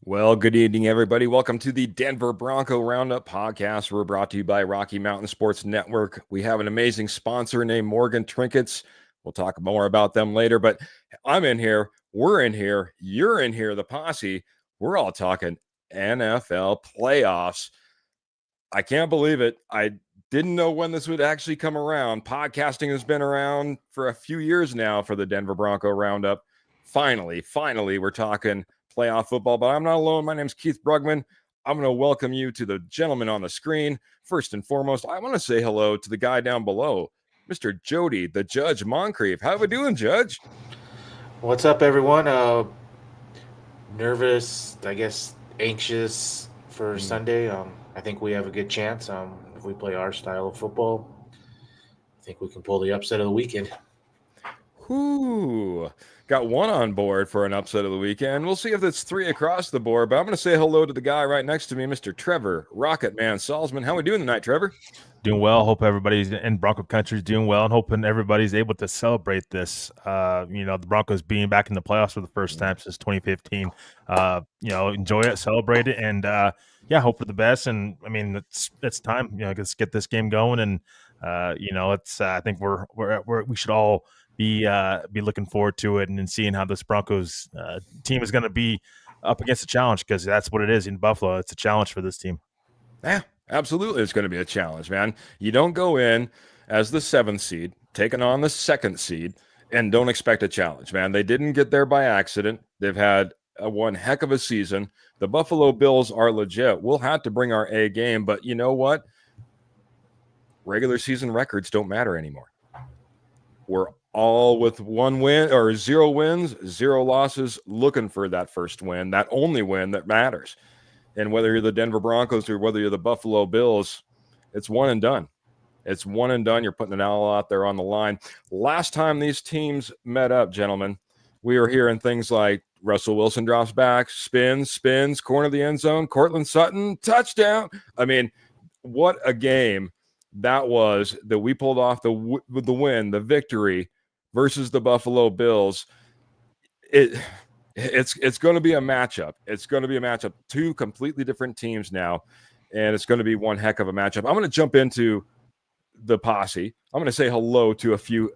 Well, good evening, everybody. Welcome to the Denver Bronco Roundup podcast. We're brought to you by Rocky Mountain Sports Network. We have an amazing sponsor named Morgan Trinkets. We'll talk more about them later, but I'm in here. We're in here. You're in here, the posse. We're all talking NFL playoffs. I can't believe it. I didn't know when this would actually come around. Podcasting has been around for a few years now for the Denver Bronco Roundup. Finally, we're talking playoff football, but I'm not alone. My name's Keith Brugman. I'm going to welcome you to the gentleman on the screen. First and foremost, I want to say hello to the guy down below, Mr. Jody, the Judge Moncrief. How we doing, Judge? What's up, everyone? Nervous, I guess, anxious for Sunday. I think we have a good chance. If we play our style of football, I think we can pull the upset of the weekend. Whoo. Got one on board for an upset of the weekend. We'll see if it's three across the board, but I'm going to say hello to the guy right next to me, Mr. Trevor Rocket Man Salzman. How we doing tonight, Trevor? Doing well. Hope everybody's in Bronco Country is doing well, and hoping everybody's able to celebrate this. The Broncos being back in the playoffs for the first time since 2015. Enjoy it, celebrate it, and hope for the best. And I mean, it's time. Let's get this game going, and I think we should all be looking forward to it and seeing how this Broncos team is going to be up against a challenge, because that's what it is in Buffalo. It's a challenge for this team. Yeah, absolutely. It's going to be a challenge, man. You don't go in as the 7th seed, taking on the 2nd seed, and don't expect a challenge, man. They didn't get there by accident. They've had one heck of a season. The Buffalo Bills are legit. We'll have to bring our A game, but you know what? Regular season records don't matter anymore. We're all with 1 win or 0 wins, 0 losses, looking for that first win, that only win that matters. And whether you're the Denver Broncos or whether you're the Buffalo Bills, it's one and done. It's one and done. You're putting it all out there on the line. Last time these teams met up, gentlemen, we were hearing things like Russell Wilson drops back, spins, corner of the end zone, Cortland Sutton, touchdown. I mean, what a game that was that we pulled off the win, the victory versus the Buffalo Bills. It's going to be a matchup. It's going to be a matchup. 2 completely different teams now, and it's going to be one heck of a matchup. I'm going to jump into the posse. I'm going to say hello to a few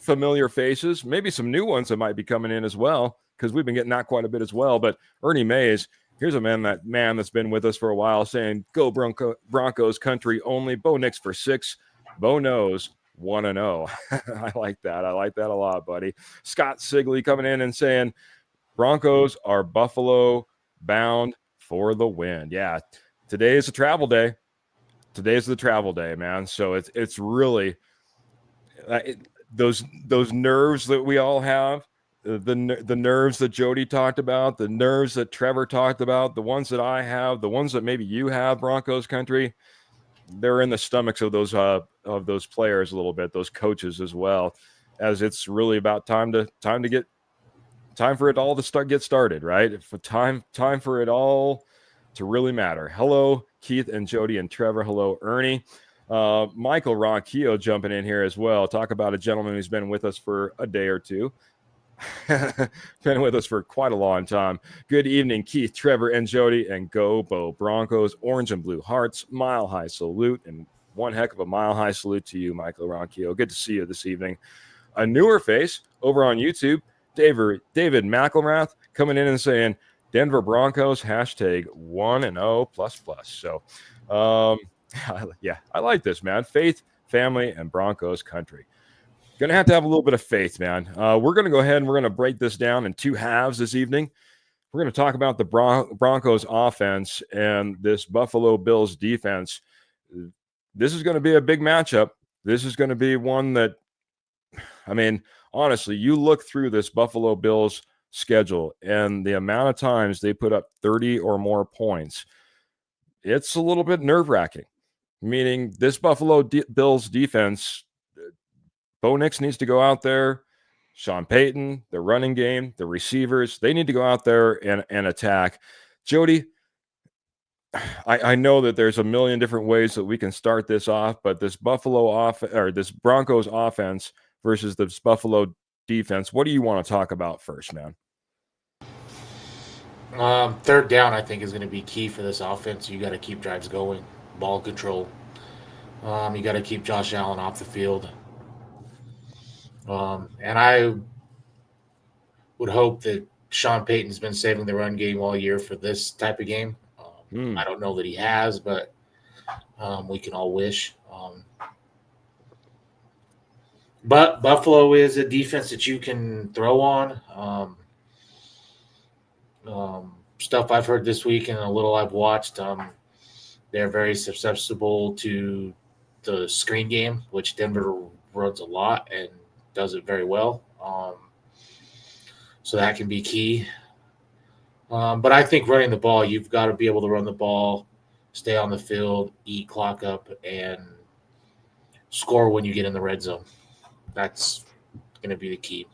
familiar faces, maybe some new ones that might be coming in as well, because we've been getting that quite a bit as well. But Ernie Mays, here's a man that's been with us for a while, saying, "Go Broncos Country only." Bo Nix for 6. Bo knows 1-0. I like that. I like that a lot, buddy. Scott Sigley coming in and saying, Broncos are Buffalo bound for the win. Yeah, today is a travel day. Today's the travel day, man. So it's really those nerves that we all have, the nerves that Jody talked about, the nerves that Trevor talked about, the ones that I have, the ones that maybe you have, Broncos Country. They're in the stomachs of those players a little bit, those coaches as well, as it's really about time for it all to get started, right? For time for it all to really matter. Hello, Keith and Jody and Trevor. Hello, Ernie. Michael Ronquillo jumping in here as well. Talk about a gentleman who's been with us for a day or two. Been with us for quite a long time. Good evening, Keith, Trevor, and Jody, and go Bo Broncos, orange and blue hearts, mile high salute, and one heck of a mile high salute to you, Michael Ronquillo. Good to see you this evening. A newer face over on YouTube, David McElrath, coming in and saying, Denver Broncos, hashtag 1-0++. So, yeah, I like this, man. Faith, family, and Broncos country. Gonna have to have a little bit of faith, man. We're gonna go ahead and we're gonna break this down in two halves this evening. We're gonna talk about the Broncos offense and this Buffalo Bills defense. This is gonna be a big matchup. This is gonna be one that, I mean, honestly, you look through this Buffalo Bills schedule and the amount of times they put up 30 or more points, it's a little bit nerve-wracking. Meaning this Buffalo Bills defense, Bo Nix needs to go out there. Sean Payton, the running game, the receivers, they need to go out there and attack. Jody, I know that there's a million different ways that we can start this off, but this this Broncos offense versus this Buffalo defense, what do you want to talk about first, man? Third down, I think, is going to be key for this offense. You got to keep drives going, ball control. You got to keep Josh Allen off the field. And I would hope that Sean Payton's been saving the run game all year for this type of game. I don't know that he has, but we can all wish. But Buffalo is a defense that you can throw on. Stuff I've heard this week and a little I've watched, they're very susceptible to the screen game, which Denver runs a lot and does it very well. So that can be key. But I think running the ball, you've got to be able to run the ball, stay on the field, eat clock up, and score when you get in the red zone. That's going to be the key.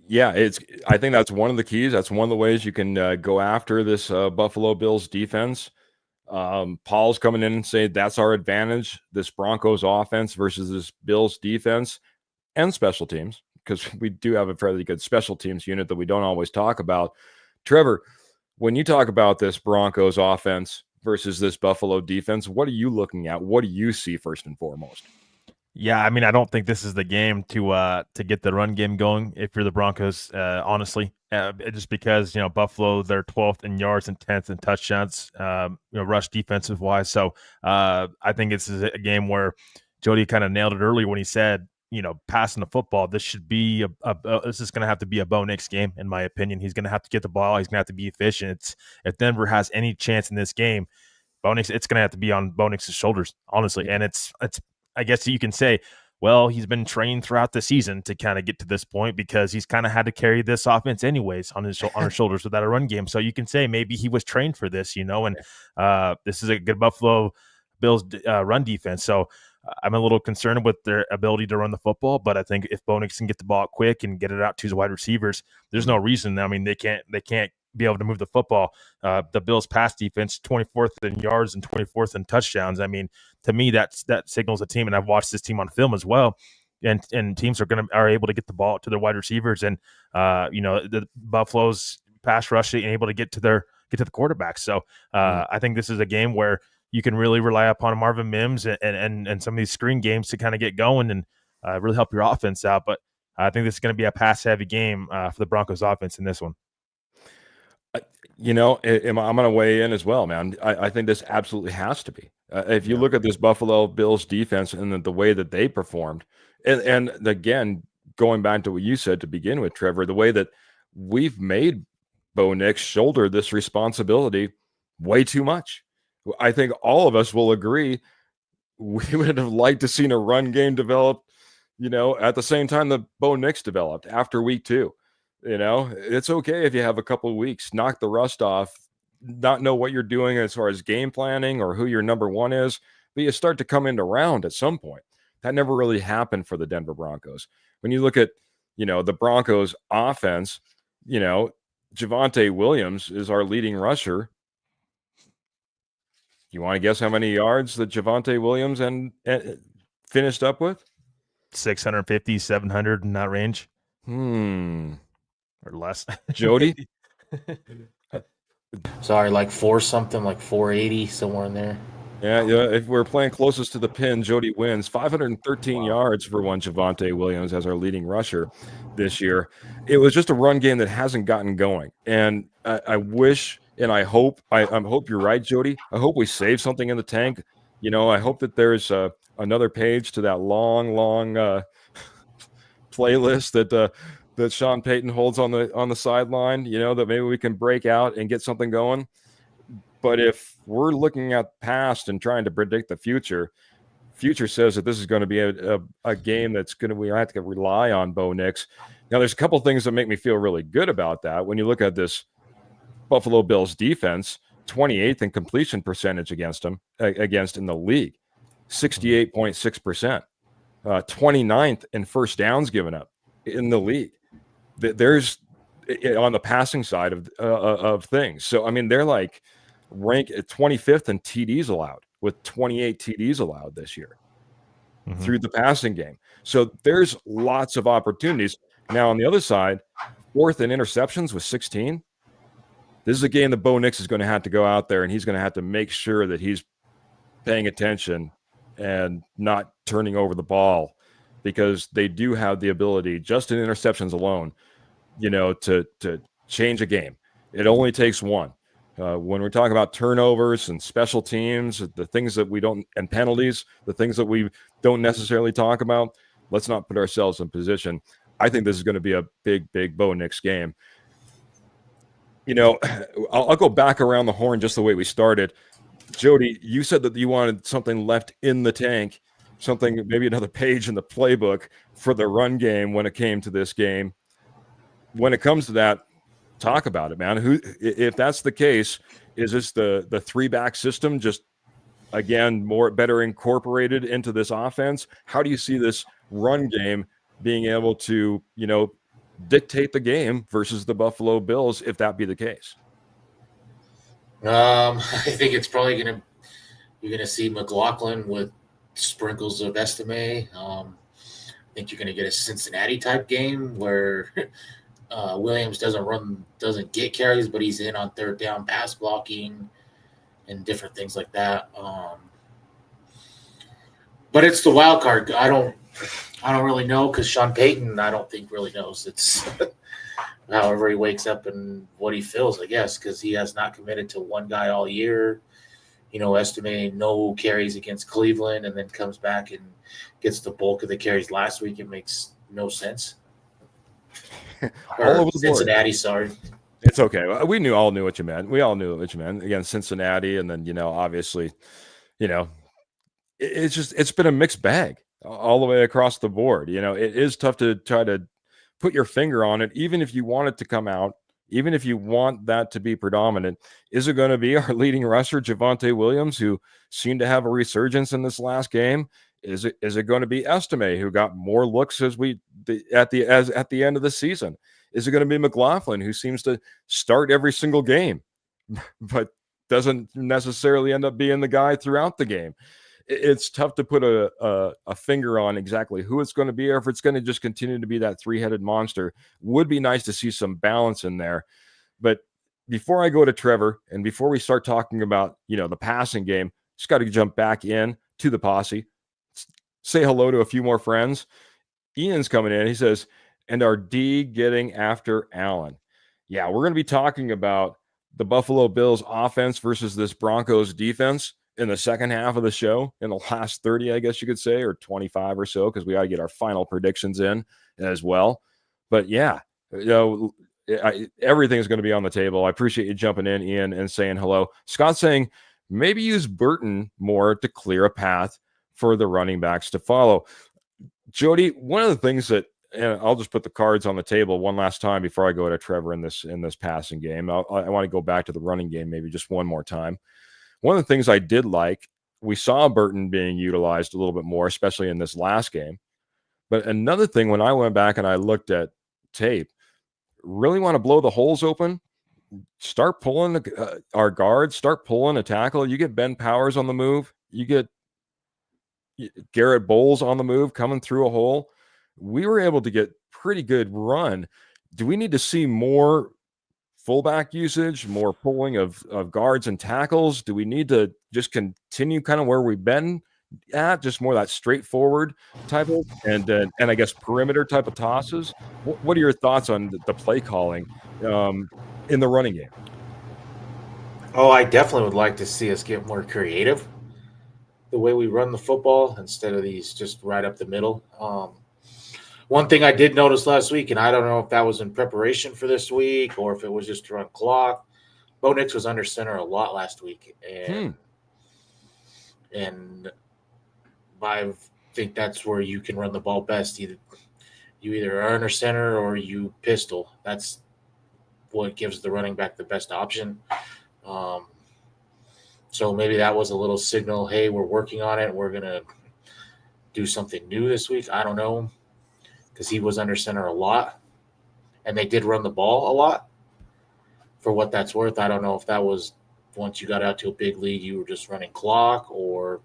Yeah, I think that's one of the keys. That's one of the ways you can go after this Buffalo Bills defense. Paul's coming in and saying that's our advantage, this Broncos offense versus this Bills defense and special teams, because we do have a fairly good special teams unit that we don't always talk about. Trevor, when you talk about this Broncos offense versus this Buffalo defense, what are you looking at? What do you see first and foremost? Yeah, I mean, I don't think this is the game to get the run game going if you're the Broncos, honestly. Just because, Buffalo, they're 12th in yards and 10th in touchdowns, rush defensive wise. So I think this is a game where Jody kind of nailed it earlier when he said, passing the football, this should be this is going to have to be a Bo Nix game, in my opinion. He's going to have to get the ball. He's going to have to be efficient. If Denver has any chance in this game, it's going to have to be on Bo Nix's shoulders, honestly. And it's I guess you can say, well, he's been trained throughout the season to kind of get to this point because he's kind of had to carry this offense anyways on his shoulders without a run game. So you can say maybe he was trained for this, and this is a good Buffalo Bills run defense. So I'm a little concerned with their ability to run the football, but I think if Bo Nix can get the ball quick and get it out to his wide receivers, there's no reason. I mean, they can't be able to move the football. The Bills pass defense, 24th in yards and 24th in touchdowns. I mean, to me, that signals a team, and I've watched this team on film as well. And teams are able to get the ball to their wide receivers, and the Buffalo's pass rush and able to get to the quarterback. So I think this is a game where you can really rely upon Marvin Mims and some of these screen games to kind of get going and really help your offense out. But I think this is going to be a pass heavy game for the Broncos offense in this one. I'm going to weigh in as well, man. I think this absolutely has to be. If you look at this Buffalo Bills defense and the way that they performed, and again, going back to what you said to begin with, Trevor, the way that we've made Bo Nix shoulder this responsibility way too much. I think all of us will agree we would have liked to seen a run game develop, at the same time that Bo Nix developed after week 2. It's okay if you have a couple of weeks, knock the rust off, not know what you're doing as far as game planning or who your number one is, but you start to come into round at some point. That never really happened for the Denver Broncos. When you look at, the Broncos offense, Javonte Williams is our leading rusher. You want to guess how many yards that Javonte Williams and finished up with? 650, 700 in that range. Or less. Jody? Sorry, like 4 something, like 480, somewhere in there. Yeah, if we're playing closest to the pin, Jody wins. 513 yards for one Javonte Williams as our leading rusher this year. It was just a run game that hasn't gotten going. And I wish and I hope you're right, Jody. I hope we save something in the tank. I hope that there's another page to that long playlist that Sean Payton holds on the sideline, that maybe we can break out and get something going. But if we're looking at the past and trying to predict the future says that this is going to be a game that's going to, we have to rely on Bo Nix. Now, there's a couple things that make me feel really good about that. When you look at this Buffalo Bills defense, 28th in completion percentage against in the league, 68.6%, 29th in first downs given up in the league. There's on the passing side of things. So, I mean, they're like ranked at 25th in TDs allowed, with 28 TDs allowed this year through the passing game. So there's lots of opportunities. Now, on the other side, 4th in interceptions with 16. This is a game that Bo Nix is going to have to go out there and he's going to have to make sure that he's paying attention and not turning over the ball, because they do have the ability, just in interceptions alone, to change a game. It only takes one. When we're talking about turnovers and special teams, the things that we don't, and penalties, the things that we don't necessarily talk about, let's not put ourselves in position. I think this is going to be a big Bo Nix game. I'll go back around the horn just the way we started. Jody, you said that you wanted something left in the tank, something, maybe another page in the playbook for the run game when it came to this game. When it comes to that, talk about it, man. If that's the case, is this the 3-back system just, again, better incorporated into this offense? How do you see this run game being able to, dictate the game versus the Buffalo Bills, if that be the case? I think it's probably you're gonna see McLaughlin with sprinkles of Estime. I think you're gonna get a Cincinnati type game where Williams doesn't get carries, but he's in on 3rd down pass blocking and different things like that. But it's the wild card. I don't really know, because Sean Payton, I don't think really knows. It's however he wakes up and what he feels, I guess, because he has not committed to one guy all year. Estimating no carries against Cleveland, and then comes back and gets the bulk of the carries last week. It makes no sense. All over the Cincinnati, board. sorry. It's okay. We all knew what you meant. We all knew what you meant. Again, Cincinnati, and then, obviously, it's been a mixed bag all the way across the board. It is tough to try to put your finger on it, even if you want it to come out, even if you want that to be predominant. Is it going to be our leading rusher, Javonte Williams, who seemed to have a resurgence in this last game? Is it going to be Estime, who got more looks at the end of the season? Is it going to be McLaughlin, who seems to start every single game, but doesn't necessarily end up being the guy throughout the game? It's tough to put a finger on exactly who it's going to be, or if it's going to just continue to be that 3-headed monster. Would be nice to see some balance in there. But before I go to Trevor, and before we start talking about, the passing game, just got to jump back in to the posse, say hello to a few more friends. Ian's coming in. He says, and our D getting after Allen. Yeah, we're going to be talking about the Buffalo Bills offense versus this Broncos defense in the second half of the show, in the last 30, I guess you could say, or 25 or so, because we got to get our final predictions in as well. But yeah, everything's going to be on the table. I appreciate you jumping in, Ian, and saying hello. Scott saying maybe use Burton more to clear a path for the running backs to follow. Jody, one of the things that, and I'll just put the cards on the table one last time before I go to Trevor in this passing game. I want to go back to the running game maybe just one more time. One of the things I did like, we saw Burton being utilized a little bit more, especially in this last game. But another thing, when I went back and I looked at tape, really want to blow the holes open, start pulling our guards, start pulling a tackle. You get Ben Powers on the move. You get Garrett Bowles on the move coming through a hole. We were able to get pretty good run. Do we need to see more fullback usage, more pulling of guards and tackles? Do we need to just continue kind of where we've been at, just more that straightforward type of and I guess perimeter type of tosses? What are your thoughts on the play calling in the running game? Oh, I definitely would like to see us get more creative the way we run the football instead of these just right up the middle. One thing I did notice last week, and I don't know if that was in preparation for this week or if it was just to run clock, Bo Nix was under center a lot last week, and I think that's where you can run the ball best. You either are under center or you pistol. That's what gives the running back the best option. So maybe that was a little signal. Hey, we're working on it. We're gonna do something new this week. I don't know, because he was under center a lot, and they did run the ball a lot. For what that's worth, I don't know if that was once you got out to a big lead, you were just running clock, or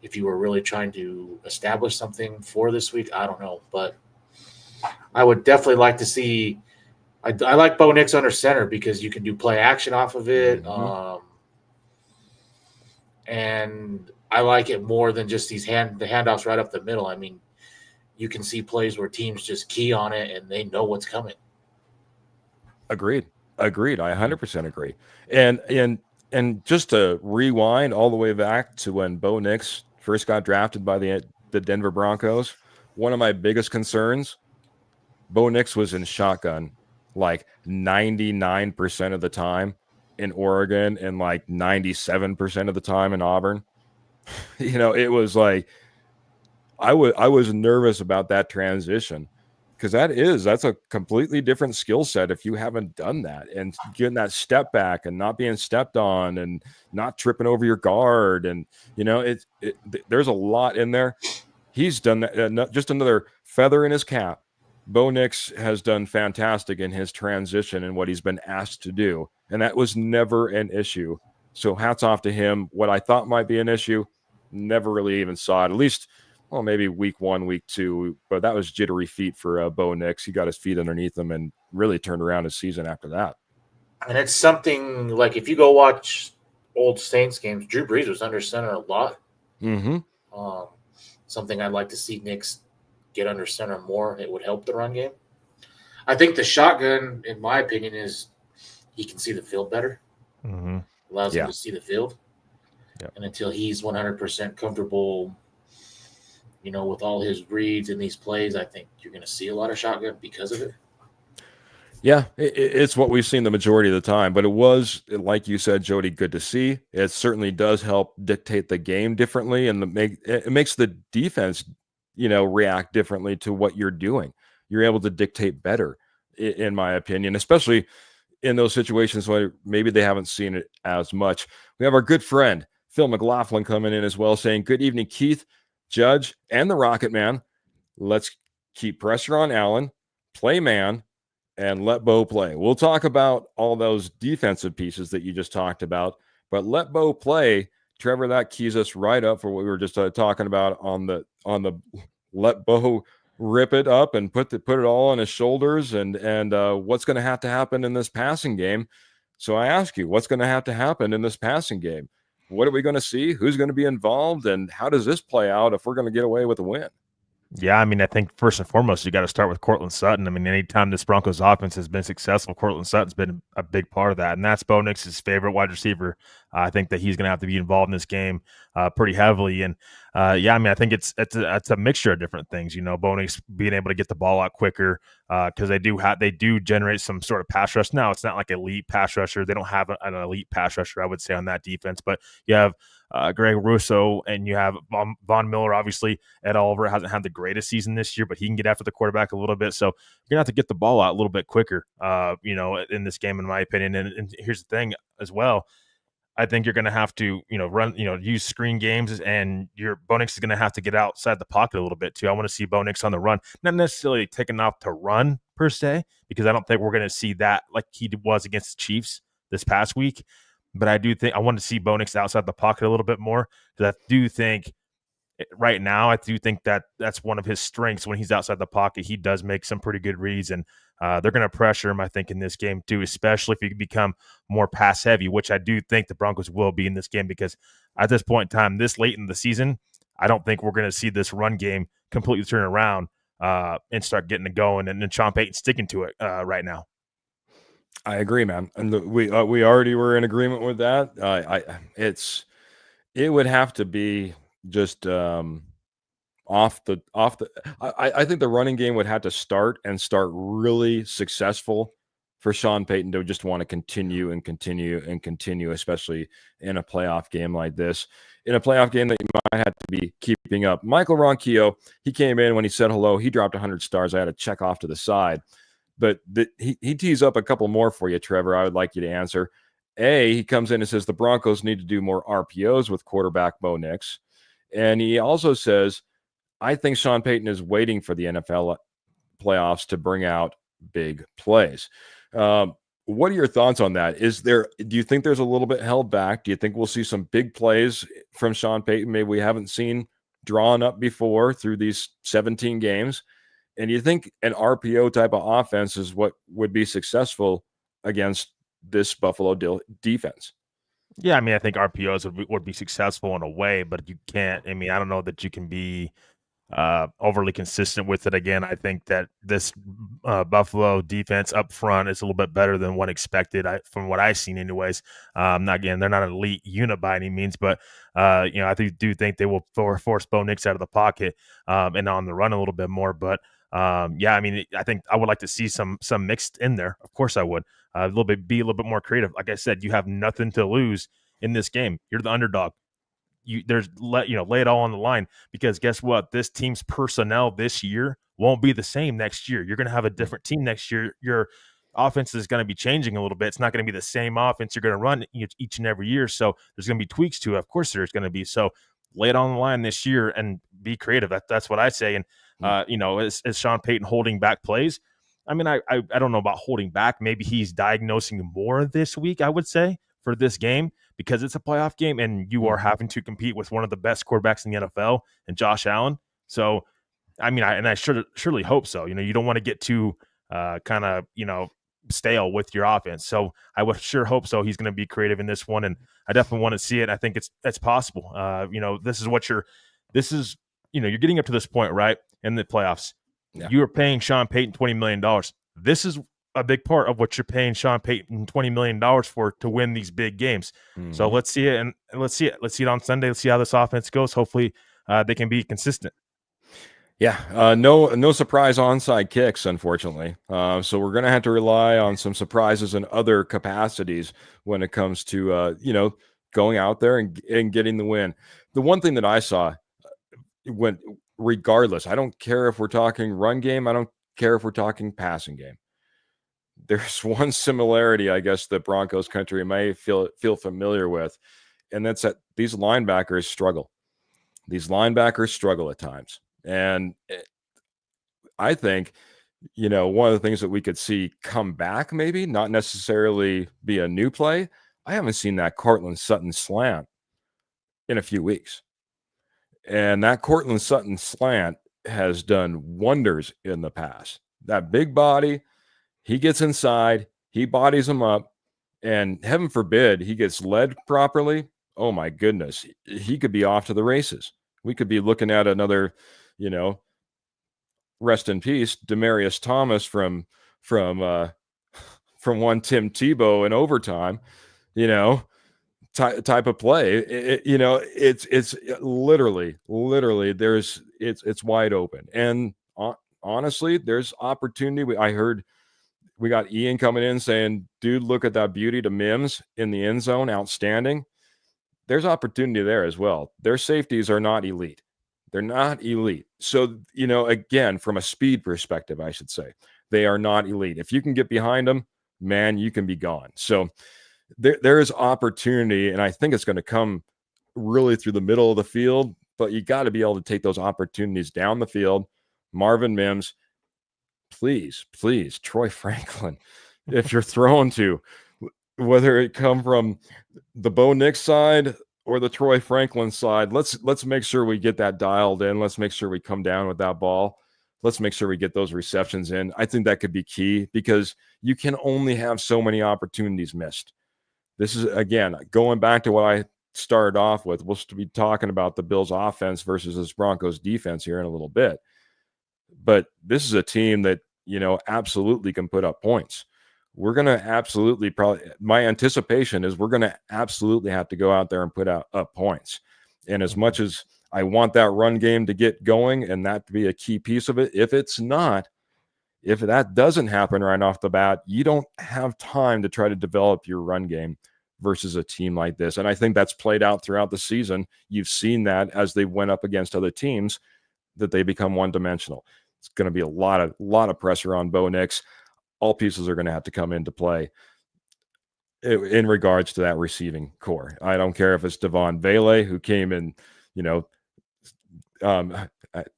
if you were really trying to establish something for this week. I don't know, but I would definitely like to see. I like Bo Nix under center because you can do play action off of it, and I like it more than just the handoffs right up the middle. I mean, you can see plays where teams just key on it and they know what's coming. Agreed. I 100% agree. And just to rewind all the way back to when Bo Nix first got drafted by the Denver Broncos, one of my biggest concerns, Bo Nix was in shotgun like 99% of the time in Oregon and like 97% of the time in Auburn. It was like I was nervous about that transition, because that's a completely different skill set if you haven't done that, and getting that step back and not being stepped on and not tripping over your guard. And there's a lot in there. He's done that. Just another feather in his cap. Bo Nix has done fantastic in his transition and what he's been asked to do, and that was never an issue. So hats off to him. What I thought might be an issue, never really even saw it. At least, well, maybe week 1, week 2, but that was jittery feet for Bo Nix. He got his feet underneath him and really turned around his season after that. And it's something like if you go watch old Saints games, Drew Brees was under center a lot. Something I'd like to see Nix get under center more. It would help the run game. I think the shotgun, in my opinion, is he can see the field better. Allows him to see the field. And until he's 100% comfortable, with all his reads and these plays, I think you're going to see a lot of shotgun because of it. Yeah, it's what we've seen the majority of the time, but it was, like you said, Jody, good to see. It certainly does help dictate the game differently, and it makes the defense, react differently to what you're doing. You're able to dictate better, in my opinion, especially in those situations where maybe they haven't seen it as much. We have our good friend Phil McLaughlin coming in as well, saying, "Good evening, Keith, Judge, and the Rocket Man. Let's keep pressure on Allen, play man, and let Bo play." We'll talk about all those defensive pieces that you just talked about, but let Bo play. Trevor, that keys us right up for what we were just talking about on the let Bo rip it up and put it all on his shoulders, and what's going to have to happen in this passing game. So I ask you, what's going to have to happen in this passing game? What are we going to see? Who's going to be involved? And how does this play out if we're going to get away with a win? Yeah, I mean, I think first and foremost, you got to start with Courtland Sutton. I mean, anytime this Broncos offense has been successful, Courtland Sutton's been a big part of that, and that's Bo Nix's favorite wide receiver. I think that he's going to have to be involved in this game pretty heavily. And I mean, I think it's a mixture of different things. Bo Nix being able to get the ball out quicker because they do generate some sort of pass rush. Now, it's not like elite pass rusher. They don't have an elite pass rusher, I would say, on that defense. But you have Greg Russo, and you have Von Miller. Obviously, Ed Oliver hasn't had the greatest season this year, but he can get after the quarterback a little bit. So you're gonna have to get the ball out a little bit quicker, in this game, in my opinion. And here's the thing as well. I think you're going to have to, run, use screen games, and your Bo Nix is going to have to get outside the pocket a little bit too. I want to see Bo Nix on the run, not necessarily taking off to run per se, because I don't think we're going to see that like he was against the Chiefs this past week. But I do think I want to see Bo Nix outside the pocket a little bit more, because I do think right now, I do think that that's one of his strengths. When he's outside the pocket, he does make some pretty good reads, and they're going to pressure him, I think, in this game too, especially if he become more pass heavy, which I do think the Broncos will be in this game, because at this point in time, this late in the season, I don't think we're going to see this run game completely turn around and start getting it going, and Sean Payton sticking to it right now. I agree, man, and we already were in agreement with that. It would have to be just off the. I think the running game would have to start really successful for Sean Payton to just want to continue and continue and continue, especially in a playoff game like this. In a playoff game that you might have to be keeping up. Michael Ronquillo, he came in when he said hello. He dropped 100 stars. I had to check off to the side. But he tees up a couple more for you, Trevor. I would like you to answer. He comes in and says the Broncos need to do more RPOs with quarterback Bo Nix. And he also says, I think Sean Payton is waiting for the NFL playoffs to bring out big plays. What are your thoughts on that? Do you think there's a little bit held back? Do you think we'll see some big plays from Sean Payton maybe we haven't seen drawn up before through these 17 games? And you think an RPO type of offense is what would be successful against this Buffalo defense? Yeah, I mean, I think RPOs would be successful in a way, but you can't. I mean, I don't know that you can be overly consistent with it. Again, I think that this Buffalo defense up front is a little bit better than what expected, from what I've seen anyways. Again, they're not an elite unit by any means, but I do think they will force Bo Nix out of the pocket and on the run a little bit more. But I mean, I think I would like to see some mixed in there. Of course I would. Be a little bit more creative. Like I said, you have nothing to lose in this game. You're the underdog. Lay it all on the line, because guess what? This team's personnel this year won't be the same next year. You're going to have a different team next year. Your offense is going to be changing a little bit. It's not going to be the same offense you're going to run each and every year. So there's going to be tweaks to it. Of course there's going to be. So lay it on the line this year and be creative. That's what I say. And, is Sean Payton holding back plays? I mean, I don't know about holding back. Maybe he's diagnosing more this week, I would say, for this game, because it's a playoff game and you are having to compete with one of the best quarterbacks in the NFL and Josh Allen. So, I mean, I surely hope so. You don't want to get too kind of, stale with your offense. So I would sure hope so. He's going to be creative in this one, and I definitely want to see it. I think it's possible. This is you're getting up to this point, right, in the playoffs. Yeah. You are paying Sean Payton $20 million. This is a big part of what you're paying Sean Payton $20 million for, to win these big games. Mm-hmm. So let's see it, and let's see it on Sunday. Let's see how this offense goes. Hopefully they can be consistent. Yeah, no surprise onside kicks, unfortunately. So we're going to have to rely on some surprises in other capacities when it comes to going out there and getting the win. The one thing that I saw, regardless, I don't care if we're talking run game, I don't care if we're talking passing game. There's one similarity, I guess, that Broncos country may feel familiar with, and that's that these linebackers struggle. These linebackers struggle at times. And I think, one of the things that we could see come back, maybe not necessarily be a new play. I haven't seen that Cortland Sutton slant in a few weeks. And that Cortland Sutton slant has done wonders in the past. That big body, he gets inside, he bodies him up, and heaven forbid he gets led properly. Oh my goodness, he could be off to the races. We could be looking at another, rest in peace, Demaryius Thomas from one Tim Tebow in overtime, type of play. It's literally it's wide open. And honestly, there's opportunity. I heard we got Ian coming in saying, dude, look at that beauty to Mims in the end zone. Outstanding. There's opportunity there as well. Their safeties are not elite. They're not elite. So, again, from a speed perspective, I should say, they are not elite. If you can get behind them, man, you can be gone. So there is opportunity, and I think it's going to come really through the middle of the field, but you got to be able to take those opportunities down the field. Marvin Mims, please, Troy Franklin, if you're thrown to, whether it come from the Bo Nix side or the Troy Franklin side, let's make sure we get that dialed in. Let's make sure we come down with that ball. Let's make sure we get those receptions in. I think that could be key because you can only have so many opportunities missed. This is, again, going back to what I started off with. We'll be talking about the Bills offense versus this Broncos defense here in a little bit. But this is a team that, absolutely can put up points. We're going to absolutely my anticipation is we're going to absolutely have to go out there and put up points. And as much as I want that run game to get going and that to be a key piece of it, if that doesn't happen right off the bat, you don't have time to try to develop your run game versus a team like this. And I think that's played out throughout the season. You've seen that as they went up against other teams, that they become one-dimensional. It's going to be a lot of pressure on Bo Nix. All pieces are going to have to come into play in regards to that receiving core. I don't care if it's Devon Vele, who came in,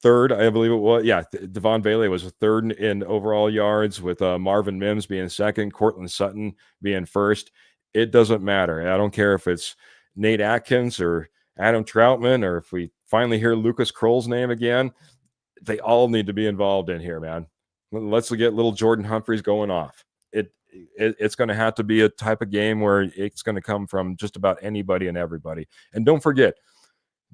third, I believe it was. Yeah, Devon Vele was third in overall yards, with Marvin Mims being second, Cortland Sutton being first. It doesn't matter. I don't care if it's Nate Atkins or Adam Troutman, or if we finally hear Lucas Kroll's name again. They all need to be involved in here, man. Let's get little Jordan Humphreys going off. It's going to have to be a type of game where it's going to come from just about anybody and everybody. And don't forget,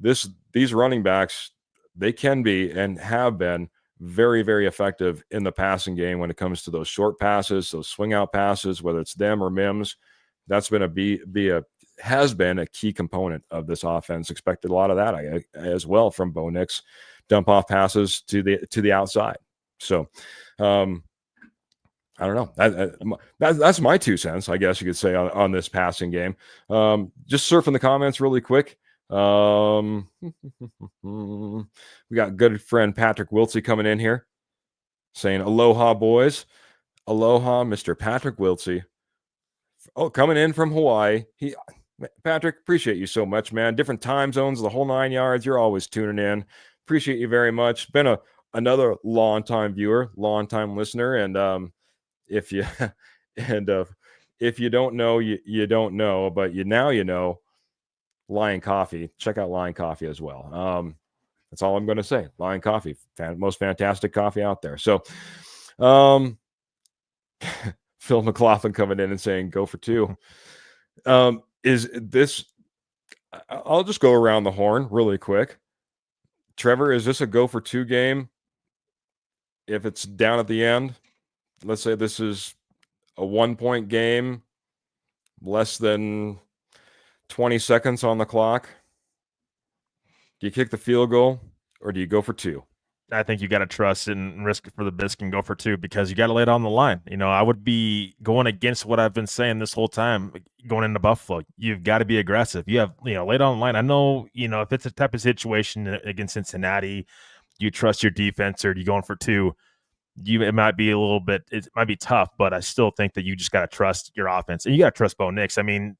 these running backs, they can be and have been very, very effective in the passing game when it comes to those short passes, those swing out passes, whether it's them or Mims. That's been has been a key component of this offense. Expected a lot of that as well from Bo Nix. Dump off passes to the outside. So I don't know. That's my 2 cents, I guess you could say, on this passing game. Just surfing the comments really quick. We got good friend Patrick Wiltsey coming in here saying, "Aloha, boys." Aloha, Mr. Patrick Wiltsey. Oh, coming in from Hawaii. Patrick, appreciate you so much, man. Different time zones, the whole 9 yards. You're always tuning in. Appreciate you very much. Been another long-time viewer, long-time listener. And if you don't know, you don't know, but now you know. Lion Coffee. Check out Lion Coffee as well. That's all I'm going to say. Lion Coffee, most fantastic coffee out there. So, Phil McLaughlin coming in and saying, "Go for 2." Is this? I'll just go around the horn really quick. Trevor, is this a go for 2 game? If it's down at the end, let's say this is a 1-point game, less than 20 seconds on the clock. Do you kick the field goal or do you go for 2? I think you got to trust and risk it for the biscuit and go for 2 because you got to lay it on the line. I would be going against what I've been saying this whole time going into Buffalo. You've got to be aggressive. You have, lay it on the line. I know, if it's a type of situation against Cincinnati, you trust your defense or you going for 2. It might be a little bit, it might be tough, but I still think that you just got to trust your offense and you got to trust Bo Nix. I mean,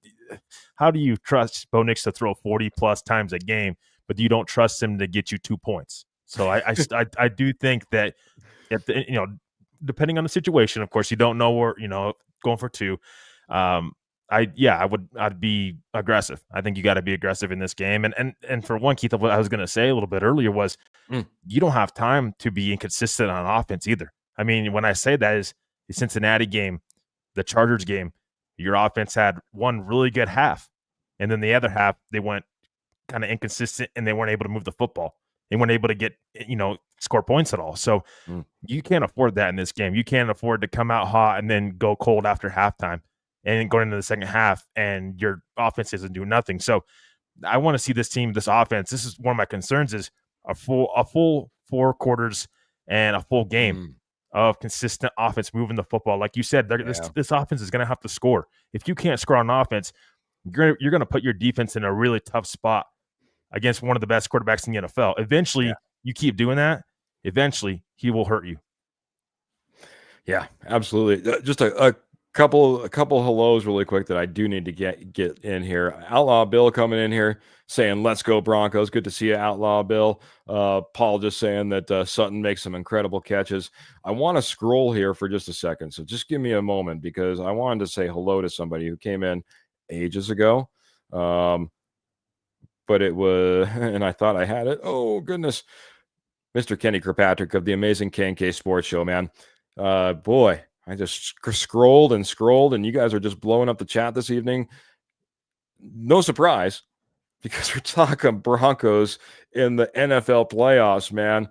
how do you trust Bo Nix to throw 40 plus times a game, but you don't trust him to get you 2 points? So I do think that depending on the situation, of course, you don't know where, going for 2. I'd be aggressive. I think you got to be aggressive in this game. And for one, Keith, what I was going to say a little bit earlier was you don't have time to be inconsistent on offense either. I mean, when I say that is the Cincinnati game, the Chargers game, your offense had one really good half. And then the other half, they went kind of inconsistent and they weren't able to move the football. They weren't able to get, score points at all. So you can't afford that in this game. You can't afford to come out hot and then go cold after halftime and going into the second half and your offense doesn't do nothing. So I want to see this team, this offense. This is one of my concerns is a full 4 quarters and a full game of consistent offense moving the football. Like you said, this offense is going to have to score. If you can't score on offense, you're going to put your defense in a really tough spot against one of the best quarterbacks in the NFL. Eventually, you keep doing that. Eventually, he will hurt you. Yeah, absolutely. Just a couple hellos really quick that I do need to get in here. Outlaw Bill coming in here saying, "Let's go Broncos." Good to see you, Outlaw Bill. Paul just saying that Sutton makes some incredible catches. I want to scroll here for just a second, so just give me a moment because I wanted to say hello to somebody who came in ages ago. but it was, and I thought I had it. Oh, goodness. Mr. Kenny Kirkpatrick of the amazing K&K Sports Show, man. Boy, I just scrolled, and you guys are just blowing up the chat this evening. No surprise, because we're talking Broncos in the NFL playoffs, man.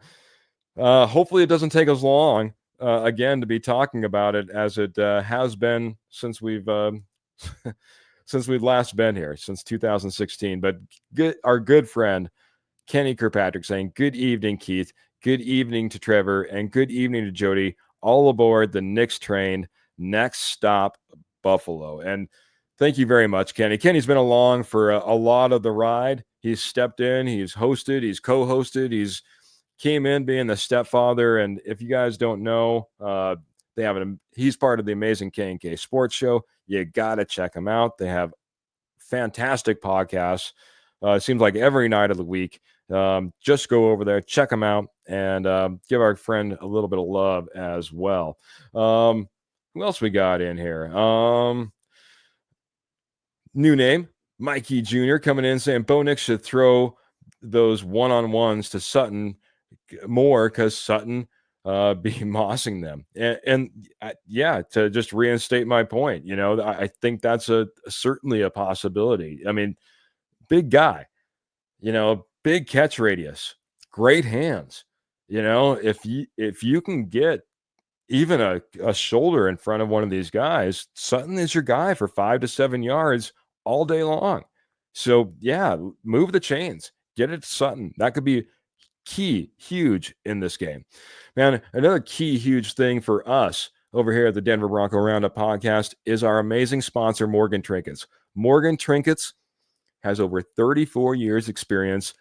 Hopefully it doesn't take us long, again, to be talking about it, as it has been since we've since we've last been here, since 2016. But our good friend Kenny Kirkpatrick saying, good evening, Keith. Good evening to Trevor, and good evening to Jody. All aboard the Knicks train. Next stop, Buffalo. And thank you very much, Kenny. Kenny's been along for a lot of the ride. He's stepped in, he's hosted, he's co-hosted, he's came in being the stepfather. And if you guys don't know, he's part of the amazing K&K Sports Show. You got to check him out. They have fantastic podcasts. It seems like every night of the week. Just go over there, check them out, and give our friend a little bit of love as well. Who else we got in here? New name, Mikey Jr. coming in saying Bo Nix should throw those one-on-ones to Sutton more, because Sutton be mossing them. And yeah, to just reinstate my point, I think that's certainly a possibility. I mean, big guy, big catch radius, great hands. If you can get even a shoulder in front of one of these guys, Sutton is your guy for 5 to 7 yards all day long. So yeah, move the chains, get it to Sutton. That could be huge in this game, man. Another huge thing for us over here at the Denver Bronco Roundup podcast is our amazing sponsor, Morgan Trinkets. Morgan Trinkets has over 34 years experience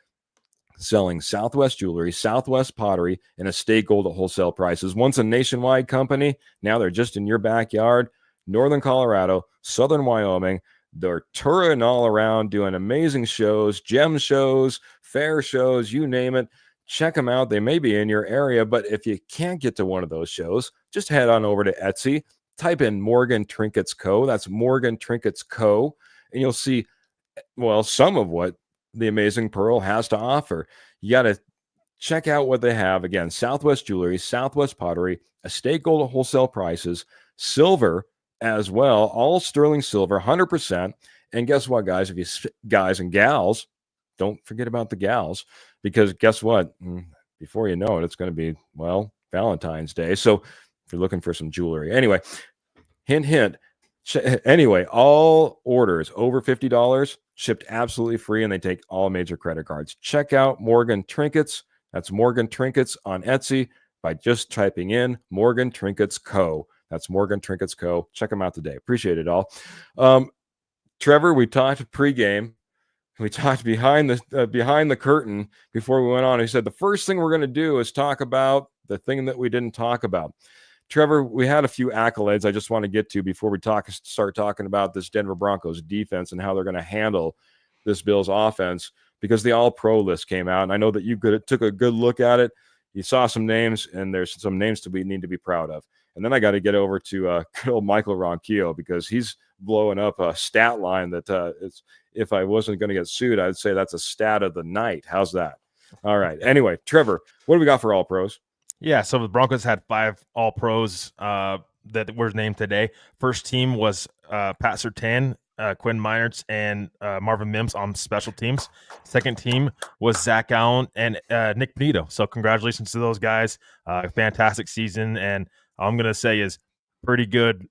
selling Southwest jewelry, Southwest pottery, and estate gold at wholesale prices. Once a nationwide company, now they're just in your backyard. Northern Colorado, Southern Wyoming. They're touring all around, doing amazing shows, gem shows, fair shows, you name it. Check them out. They may be in your area, but if you can't get to one of those shows, just head on over to Etsy, type in Morgan Trinkets Co. That's Morgan Trinkets Co. And you'll see, well, some of what the amazing Pearl has to offer. You got to check out what they have. Again, Southwest jewelry, Southwest pottery, estate gold at wholesale prices, silver as well, all sterling silver, 100%. And guess what, guys? If you guys and gals, don't forget about the gals, because guess what? Before you know it, it's going to be, well, Valentine's Day. So if you're looking for some jewelry, anyway, hint. Anyway, all orders over $50 shipped absolutely free, and they take all major credit cards. Check out Morgan Trinkets. That's Morgan Trinkets on Etsy by just typing in Morgan Trinkets Co. That's Morgan Trinkets Co. Check them out today. Appreciate it all. Trevor, we talked pregame. We talked behind the curtain before we went on. He said the first thing we're going to do is talk about the thing that we didn't talk about. Trevor, we had a few accolades I just want to get to before we start talking about this Denver Broncos defense and how they're going to handle this Bills offense, because the All-Pro list came out, and I know that you took a good look at it. You saw some names, and there's some names we need to be proud of. And then I got to get over to good old Michael Ronquillo, because he's blowing up a stat line that if I wasn't going to get sued, I'd say that's a stat of the night. How's that? All right. Anyway, Trevor, what do we got for All-Pros? Yeah, so the Broncos had 5 All-Pros that were named today. First team was Pat Surtain, Quinn Meinerz, and Marvin Mims on special teams. Second team was Zach Allen and Nick Benito. So congratulations to those guys. Fantastic season, and all I'm going to say is pretty good,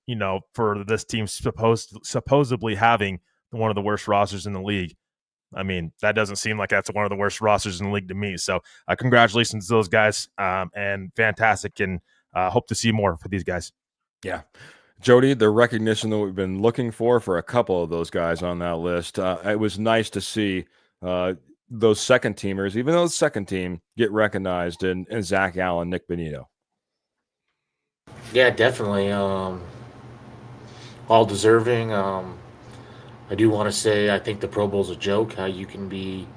for this team supposedly having one of the worst rosters in the league. I mean, that doesn't seem like that's one of the worst rosters in the league to me. So congratulations to those guys, and fantastic, and hope to see more for these guys. Yeah. Jody, the recognition that we've been looking for a couple of those guys on that list. It was nice to see those second teamers, even though the second team, get recognized in Zach Allen, Nick Benito. Yeah, definitely. All deserving. I do want to say I think the Pro Bowl's a joke. How you can be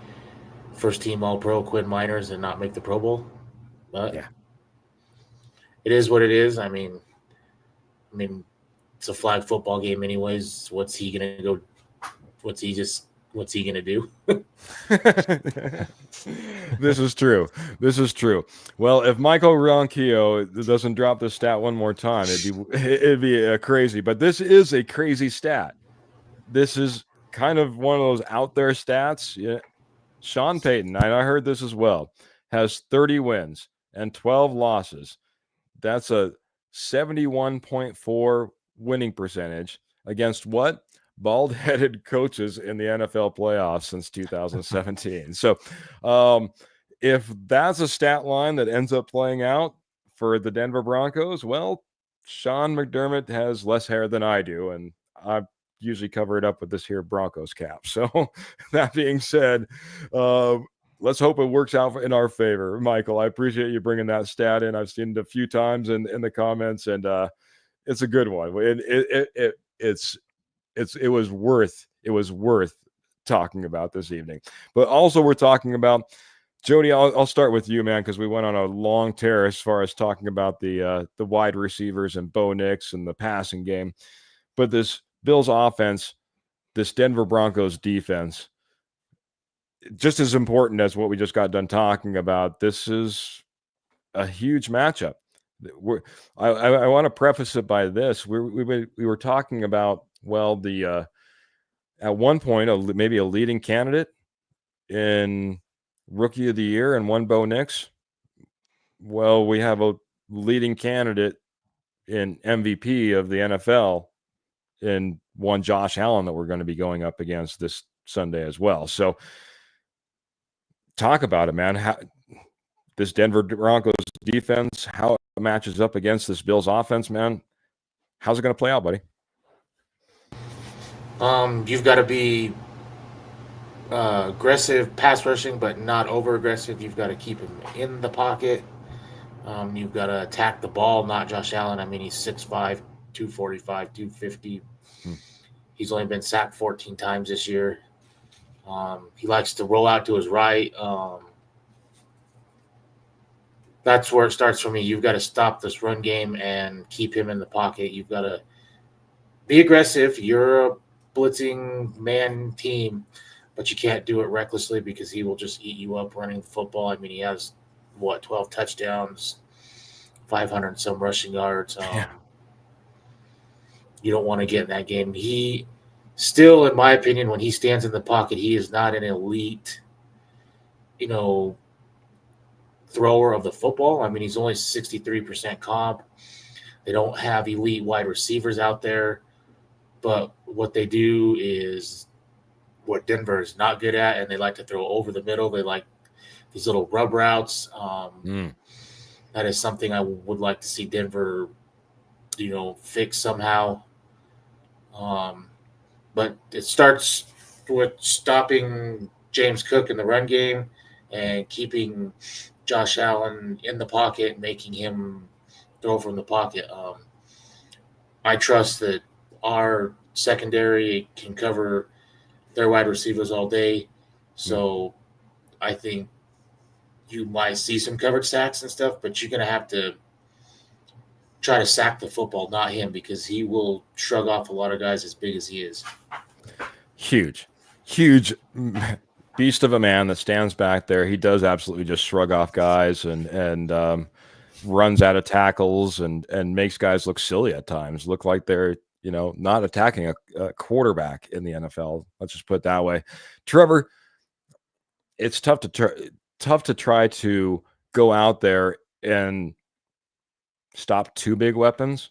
first team All-Pro Quinn Meinerz and not make the Pro Bowl, but yeah, it is what it is. I mean, it's a flag football game, anyways. What's he gonna go? What's he just what's he going to do? This is true. This is true. Well, if Michael Ronquillo doesn't drop the stat one more time, it'd be crazy. But this is a crazy stat. This is kind of one of those out there stats. Yeah. Sean Payton, I heard this as well, has 30 wins and 12 losses. That's a 71.4 winning percentage against what? Bald-headed coaches in the NFL playoffs since 2017. So if that's a stat line that ends up playing out for the Denver Broncos, well, Sean McDermott has less hair than I do, and I usually cover it up with this here Broncos cap. So that being said, let's hope it works out in our favor. Michael, I appreciate you bringing that stat in. I've seen it a few times in the comments, and it's a good one. It was worth talking about this evening. But also we're talking about, Jody, I'll start with you, man, because we went on a long tear as far as talking about the wide receivers and Bo Nix and the passing game. But this Bills offense, this Denver Broncos defense, just as important as what we just got done talking about. This is a huge matchup. I want to preface it by this. We were talking about, well, at one point, maybe a leading candidate in Rookie of the Year and one Bo Nix. Well, we have a leading candidate in MVP of the NFL in one Josh Allen that we're going to be going up against this Sunday as well. So talk about it, man. How this Denver Broncos defense, how it matches up against this Bills offense, man. How's it going to play out, buddy? You've got to be aggressive pass rushing, but not over aggressive. You've got to keep him in the pocket. You've got to attack the ball, not Josh Allen. I mean, he's 6'5", 245, 250. He's only been sacked 14 times this year. He likes to roll out to his right. That's where it starts for me. You've got to stop this run game and keep him in the pocket. You've got to be aggressive. You're a blitzing man team, but you can't do it recklessly because he will just eat you up running the football. I mean, he has, 12 touchdowns, 500 and some rushing yards. You don't want to get in that game. He still, in my opinion, when he stands in the pocket, he is not an elite, thrower of the football. I mean, he's only 63% comp. They don't have elite wide receivers out there, but what they do is what Denver is not good at, and they like to throw over the middle. They like these little rub routes. That is something I would like to see Denver, fix somehow. But it starts with stopping James Cook in the run game and keeping Josh Allen in the pocket and making him throw from the pocket. I trust that our secondary can cover their wide receivers all day. So I think you might see some covered sacks and stuff, but you're going to have to try to sack the football, not him, because he will shrug off a lot of guys as big as he is. Huge beast of a man that stands back there. He does absolutely just shrug off guys and runs out of tackles and makes guys look silly at times, look like they're, not attacking a quarterback in the NFL. Let's just put it that way. Trevor, it's tough to try to go out there and stop two big weapons.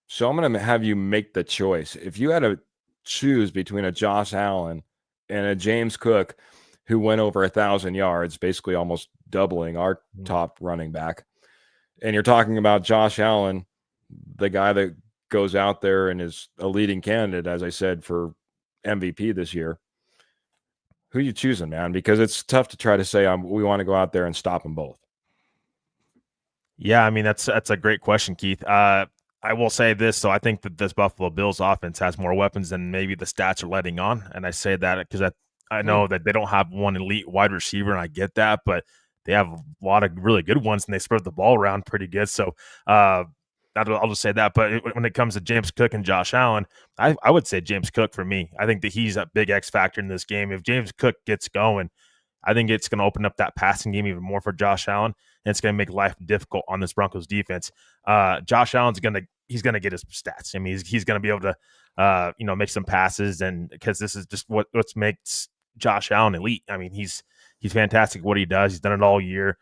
So I'm going to have you make the choice. If you had to choose between a Josh Allen and a James Cook, who went over 1,000 yards, basically almost doubling our top running back, and you're talking about Josh Allen, the guy that goes out there and is a leading candidate, as I said, for MVP this year, who are you choosing, man? Because it's tough to try to say we want to go out there and stop them both. Yeah, I mean, that's a great question, Keith. I will say this, so I think that this Buffalo Bills offense has more weapons than maybe the stats are letting on, and I say that because I know that they don't have one elite wide receiver, and I get that, but they have a lot of really good ones, and they spread the ball around pretty good. So I I'll just say that. But when it comes to James Cook and Josh Allen, I would say James Cook for me. I think that he's a big X factor in this game. If James Cook gets going, I think it's going to open up that passing game even more for Josh Allen, and it's going to make life difficult on this Broncos defense. Josh Allen's he's going to get his stats. I mean, he's going to be able to make some passes, and because this is just what makes Josh Allen elite. I mean, he's fantastic at what he does. He's done it all year.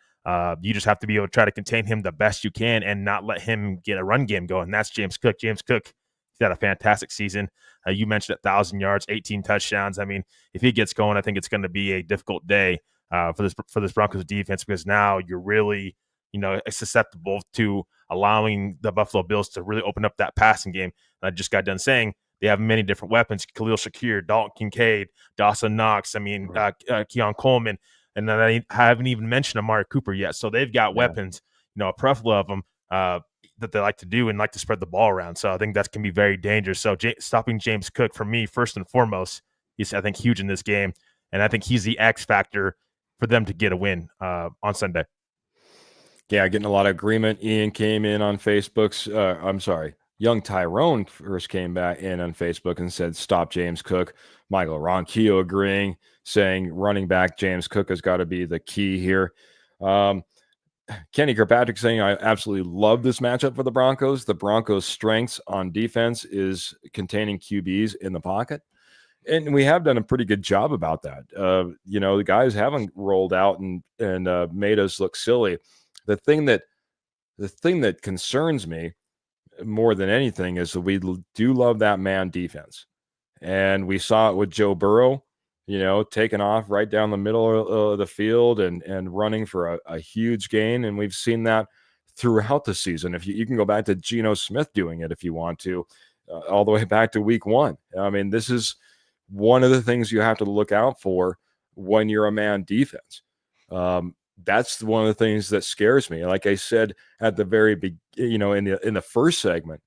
You just have to be able to try to contain him the best you can and not let him get a run game going. That's James Cook. James Cook, he's had a fantastic season. You mentioned 1,000 yards, 18 touchdowns. I mean, if he gets going, I think it's going to be a difficult day for this Broncos defense, because now you're really susceptible to allowing the Buffalo Bills to really open up that passing game. And I just got done saying they have many different weapons: Khalil Shakir, Dalton Kincaid, Dawson Knox. I mean, Keon Coleman. And then I haven't even mentioned Amari Cooper yet. So they've got weapons, a plethora of them that they like to do and like to spread the ball around. So I think that can be very dangerous. So stopping James Cook, for me, first and foremost, is, I think, huge in this game. And I think he's the X factor for them to get a win on Sunday. Yeah, getting a lot of agreement. Ian came in on Facebook's, Young Tyrone first came back in on Facebook and said, stop James Cook. Michael Ronquillo agreeing, saying running back James Cook has got to be the key here. Kenny Kirkpatrick saying, I absolutely love this matchup for the Broncos. The Broncos' strengths on defense is containing QBs in the pocket. And we have done a pretty good job about that. The guys haven't rolled out and made us look silly. The thing that concerns me more than anything is that we do love that man defense. And we saw it with Joe Burrow, taking off right down the middle of the field and running for a huge gain. And we've seen that throughout the season. If you can go back to Geno Smith doing it if you want to, all the way back to week 1. I mean, this is one of the things you have to look out for when you're a man defense. That's one of the things that scares me. Like I said at the very beginning, in the first segment,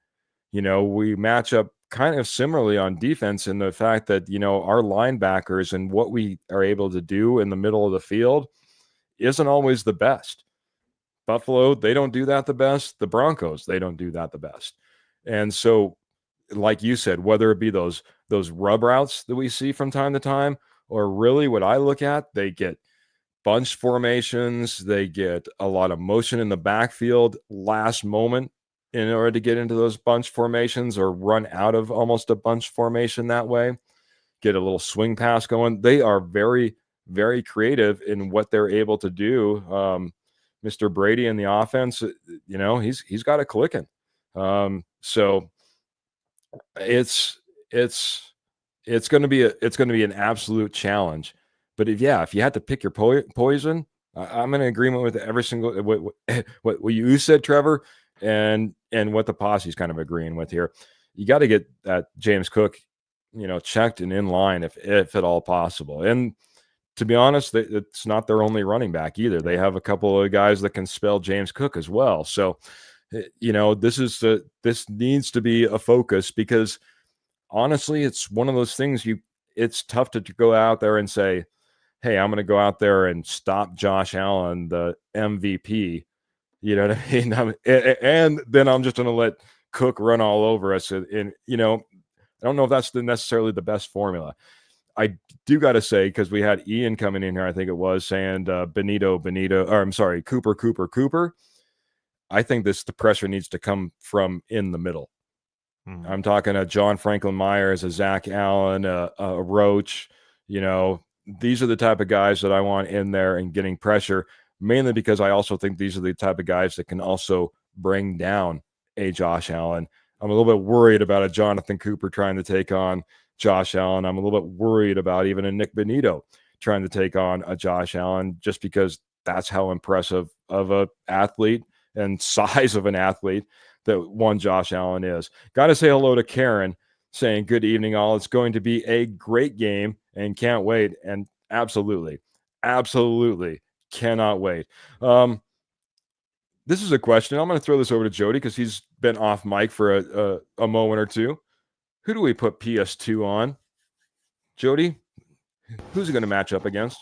we match up kind of similarly on defense in the fact that, our linebackers and what we are able to do in the middle of the field isn't always the best. Buffalo, they don't do that the best. The Broncos, they don't do that the best. And so, like you said, whether it be those rub routes that we see from time to time, or really what I look at, they get bunch formations, they get a lot of motion in the backfield last moment in order to get into those bunch formations, or run out of almost a bunch formation that way, get a little swing pass going. They are very, very creative in what they're able to do. Mr. Brady in the offense, he's got it clicking. So it's going to be an absolute challenge. But if you had to pick your poison, I'm in agreement with every single what you said, Trevor, and what the posse's kind of agreeing with here. You got to get that James Cook, checked and in line if at all possible. And to be honest, it's not their only running back either. They have a couple of guys that can spell James Cook as well. So, this needs to be a focus, because honestly, it's one of those things it's tough to go out there and say, hey, I'm going to go out there and stop Josh Allen, the MVP. You know what I mean? And then I'm just going to let Cook run all over us. And, I don't know if that's necessarily the best formula. I do got to say, because we had Ian coming in here, I think it was, saying Cooper. I think the pressure needs to come from in the middle. Mm-hmm. I'm talking a John Franklin Myers, a Zach Allen, a Roach. These are the type of guys that I want in there and getting pressure, mainly because I also think these are the type of guys that can also bring down a Josh Allen. I'm a little bit worried about a Jonathan Cooper trying to take on Josh Allen. I'm a little bit worried about even a Nick Benito trying to take on a Josh Allen, just because that's how impressive of an athlete and size of an athlete that one Josh Allen is. Got to say hello to Karen, saying, good evening, all. It's going to be a great game and can't wait. And absolutely cannot wait. This is a question. I'm going to throw this over to Jody, because he's been off mic for a moment or two. Who do we put PS2 on? Jody, who's he going to match up against?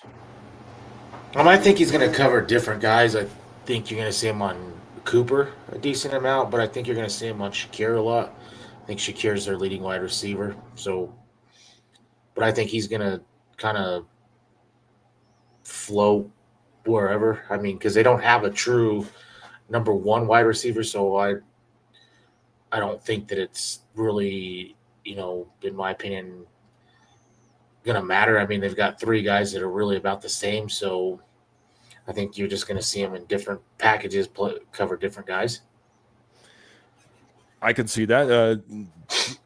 I think he's going to cover different guys. I think you're going to see him on Cooper a decent amount, but I think you're going to see him on Shakir a lot. I think Shakir's their leading wide receiver. So, but I think he's going to kind of float wherever. I mean, because they don't have a true number one wide receiver, so I don't think that it's really, in my opinion, going to matter. I mean, they've got three guys that are really about the same, so I think you're just going to see them in different packages cover different guys. I can see that.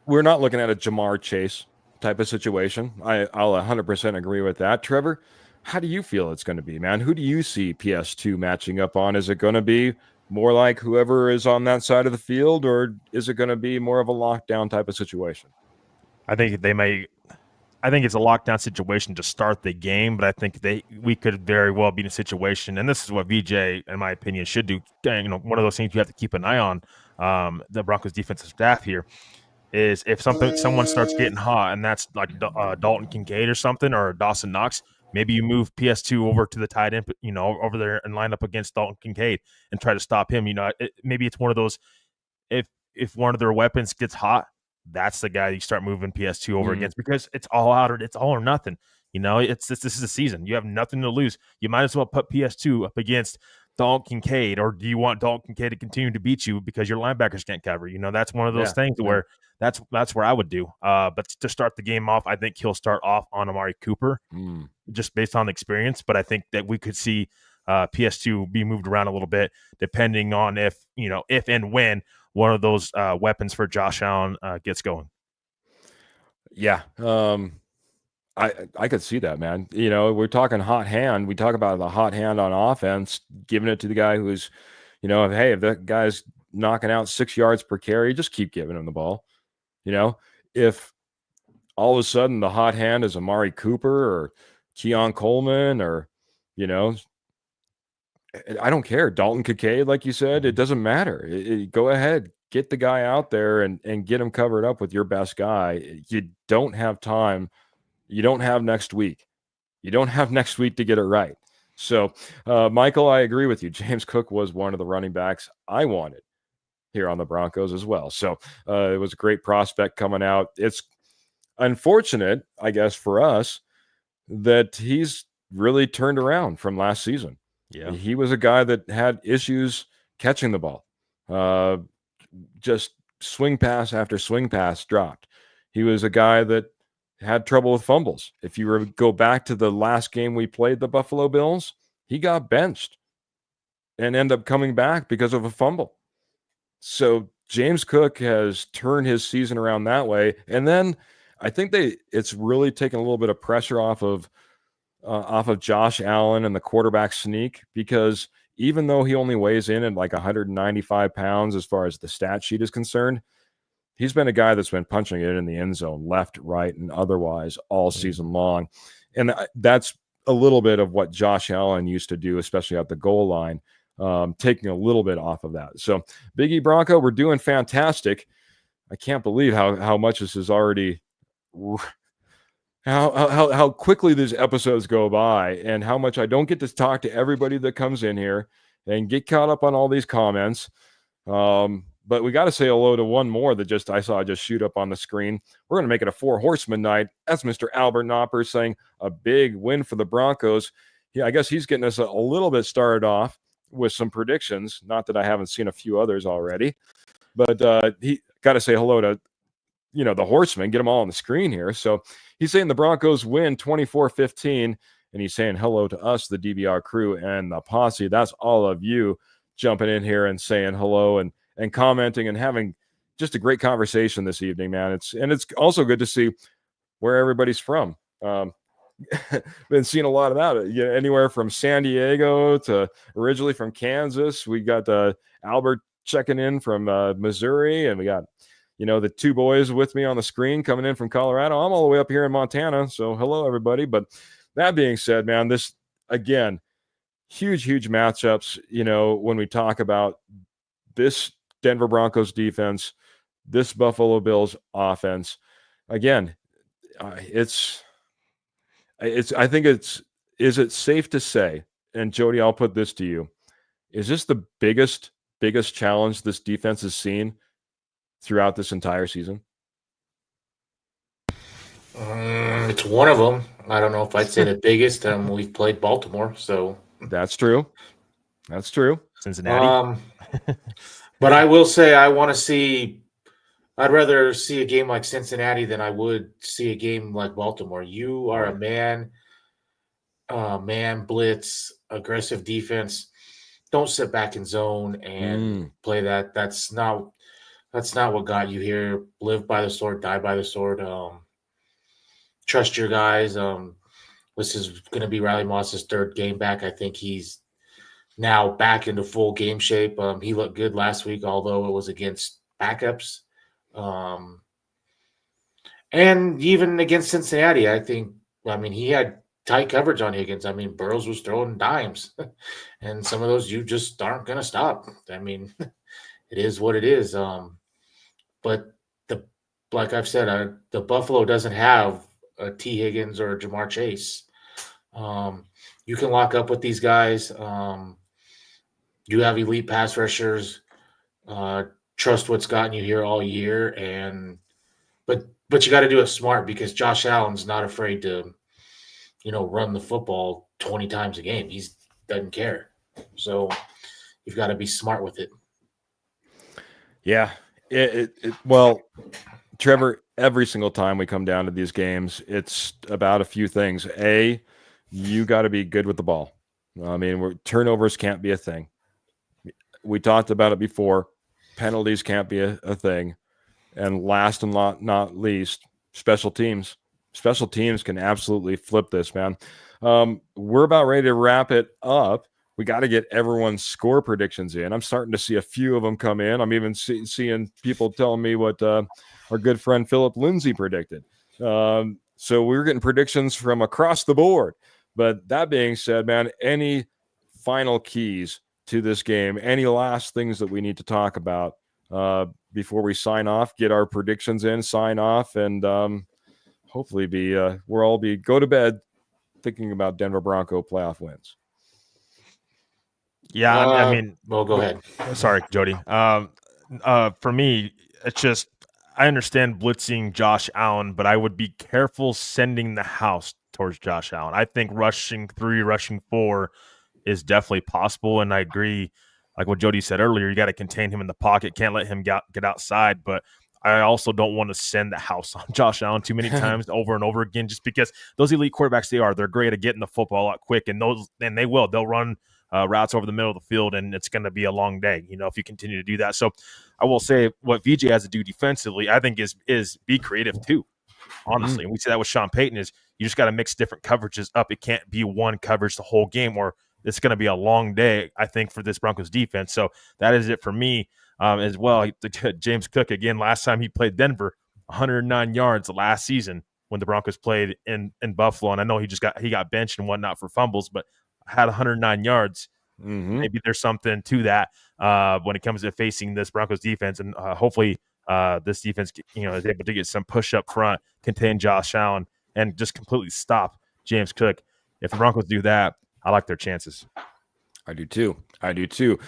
We're not looking at a Jamar Chase type of situation. I'll 100% agree with that. Trevor, how do you feel it's going to be, man? Who do you see PS2 matching up on? Is it going to be more like whoever is on that side of the field, or is it going to be more of a lockdown type of situation? I think it's a lockdown situation to start the game, but I think we could very well be in a situation, and this is what VJ, in my opinion, should do. One of those things you have to keep an eye on. The Broncos defensive staff here is if someone starts getting hot, and that's like Dalton Kincaid or something, or Dawson Knox. Maybe you move PS2 over to the tight end, over there and line up against Dalton Kincaid and try to stop him. Maybe it's one of those. If one of their weapons gets hot, that's the guy you start moving PS2 over against, because it's all out, or it's all or nothing. This is a season. You have nothing to lose. You might as well put PS2 up against Dalton Kincaid, or do you want Dalton Kincaid to continue to beat you because your linebackers can't cover? That's one of those things where that's where I would do. But to start the game off, I think he'll start off on Amari Cooper, just based on the experience. But I think that we could see PS2 be moved around a little bit, depending on if and when one of those weapons for Josh Allen gets going. Yeah. I could see that, man. We're talking hot hand. We talk about the hot hand on offense, giving it to the guy who's, hey, if that guy's knocking out 6 yards per carry, just keep giving him the ball. If all of a sudden the hot hand is Amari Cooper or Keon Coleman, or, I don't care. Dalton Kincaid, like you said, it doesn't matter. Go ahead, get the guy out there and get him covered up with your best guy. You don't have time. You don't have next week. You don't have next week to get it right. So, Michael, I agree with you. James Cook was one of the running backs I wanted here on the Broncos as well. So it was a great prospect coming out. It's unfortunate, I guess, for us that he's really turned around from last season. Yeah, he was a guy that had issues catching the ball. Just swing pass after swing pass dropped. He was a guy that had trouble with fumbles. If you were to go back to the last game we played, the Buffalo Bills, he got benched and ended up coming back because of a fumble. So James Cook has turned his season around that way. And then I think it's really taken a little bit of pressure off of Josh Allen and the quarterback sneak, because even though he only weighs in at like 195 pounds as far as the stat sheet is concerned, he's been a guy that's been punching it in the end zone left, right, and otherwise all season long. And that's a little bit of what Josh Allen used to do, especially at the goal line, taking a little bit off of that. So Big E Bronco, we're doing fantastic. I can't believe how much this is already how quickly these episodes go by, and how much I don't get to talk to everybody that comes in here and get caught up on all these comments. But we got to say hello to one more that I saw shoot up on the screen. We're going to make it a 4 horseman night. That's Mr. Albert Knopper saying a big win for the Broncos. I guess he's getting us a little bit started off with some predictions. Not that I haven't seen a few others already, but he got to say hello to, the horsemen, get them all on the screen here. So he's saying the Broncos win 24-15, and he's saying hello to us, the DBR crew and the posse. That's all of you jumping in here and saying hello and commenting and having just a great conversation this evening, man. It's also good to see where everybody's from. Been seeing a lot of that. Anywhere from San Diego to originally from Kansas. We got Albert checking in from Missouri, and we got the 2 boys with me on the screen coming in from Colorado. I'm all the way up here in Montana, so hello everybody. But that being said, man, this again, huge matchups. When we talk about this Denver Broncos defense, this Buffalo Bills offense, again, is it safe to say, and Jody, I'll put this to you, is this the biggest biggest challenge this defense has seen throughout this entire season? It's one of them. I don't know if I'd say the biggest. We've played Baltimore, so That's true. That's true. Cincinnati. But I will say I'd rather see a game like Cincinnati than I would see a game like Baltimore. You are a man blitz, aggressive defense. Don't sit back in zone and play that. That's not what got you here. Live by the sword, die by the sword. Trust your guys. This is going to be Riley Moss's third game back. I think he's now back into full game shape. He looked good last week, although it was against backups. And even against Cincinnati, he had tight coverage on Higgins. Burrows was throwing dimes, and some of those you just aren't going to stop. It is what it is. But like I've said, the Buffalo doesn't have a T. Higgins or a Jamar Chase. You can lock up with these guys. You have elite pass rushers. Trust what's gotten you here all year, but you got to do it smart because Josh Allen's not afraid to, run the football 20 times a game. He doesn't care. So you've got to be smart with it. Yeah. Well, Trevor, every single time we come down to these games, it's about a few things. A, you got to be good with the ball. Turnovers can't be a thing. We talked about it before. Penalties can't be a thing. And last and not least, special teams. Special teams can absolutely flip this, man. We're about ready to wrap it up. We got to get everyone's score predictions in. I'm starting to see a few of them come in. I'm even seeing people telling me what our good friend Philip Lindsay predicted. So we're getting predictions from across the board. But that being said, man, any final keys to this game? Any last things that we need to talk about before we sign off? Get our predictions in, sign off, and hopefully go to bed thinking about Denver Bronco playoff wins. Yeah, Well, go ahead. Sorry, Jody. For me, it's just I understand blitzing Josh Allen, but I would be careful sending the house towards Josh Allen. I think rushing 3, rushing 4 is definitely possible, and I agree. Like what Jody said earlier, you got to contain him in the pocket. Can't let him get outside, but I also don't want to send the house on Josh Allen too many times over and over again, just because those elite quarterbacks, they're great at getting the football out quick, and they'll run routes over the middle of the field, and it's going to be a long day, if you continue to do that. So I will say what VJ has to do defensively, I think is be creative too, honestly. And we see that with Sean Payton is you just got to mix different coverages up. It can't be one coverage the whole game, or it's going to be a long day, I think, for this Broncos defense. So that is it for me as well. James Cook, again, last time he played Denver, 109 yards last season when the Broncos played in Buffalo. And I know he got benched and whatnot for fumbles, but had 109 yards. Maybe there's something to that when it comes to facing this Broncos defense. And hopefully this defense is able to get some push up front, contain Josh Allen, and just completely stop James Cook. If the Broncos do that, I like their chances. I do too.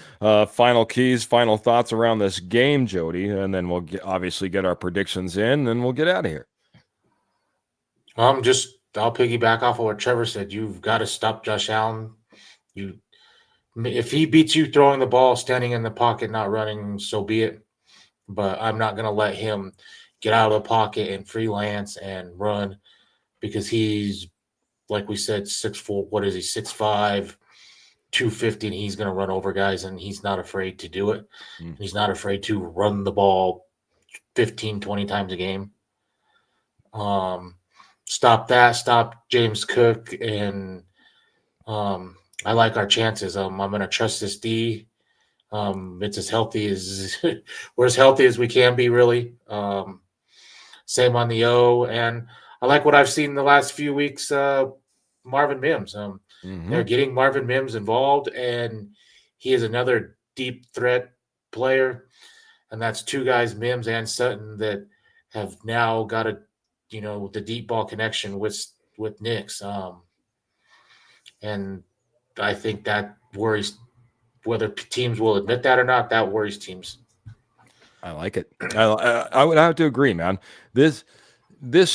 Final keys, final thoughts around this game, Jody, and then we'll obviously get our predictions in, and we'll get out of here. I'll piggyback off of what Trevor said. You've got to stop Josh Allen. If he beats you throwing the ball, standing in the pocket, not running, so be it. But I'm not going to let him get out of the pocket and freelance and run because he's, like we said, 6'4". What is he? 6'5", 250, and he's going to run over guys, and he's not afraid to do it. He's not afraid to run the ball 15, 20 times a game. Stop that. Stop James Cook, and I like our chances. I'm going to trust this D. It's as healthy as we're as healthy as we can be, really. Same on the O, and I like what I've seen the last few weeks. Marvin Mims. They're getting Marvin Mims involved, and he is another deep threat player. And that's two guys, Mims and Sutton, that have now got the deep ball connection with Nix. And I think that worries whether teams will admit that or not, that worries teams. I like it. I would have to agree, man. This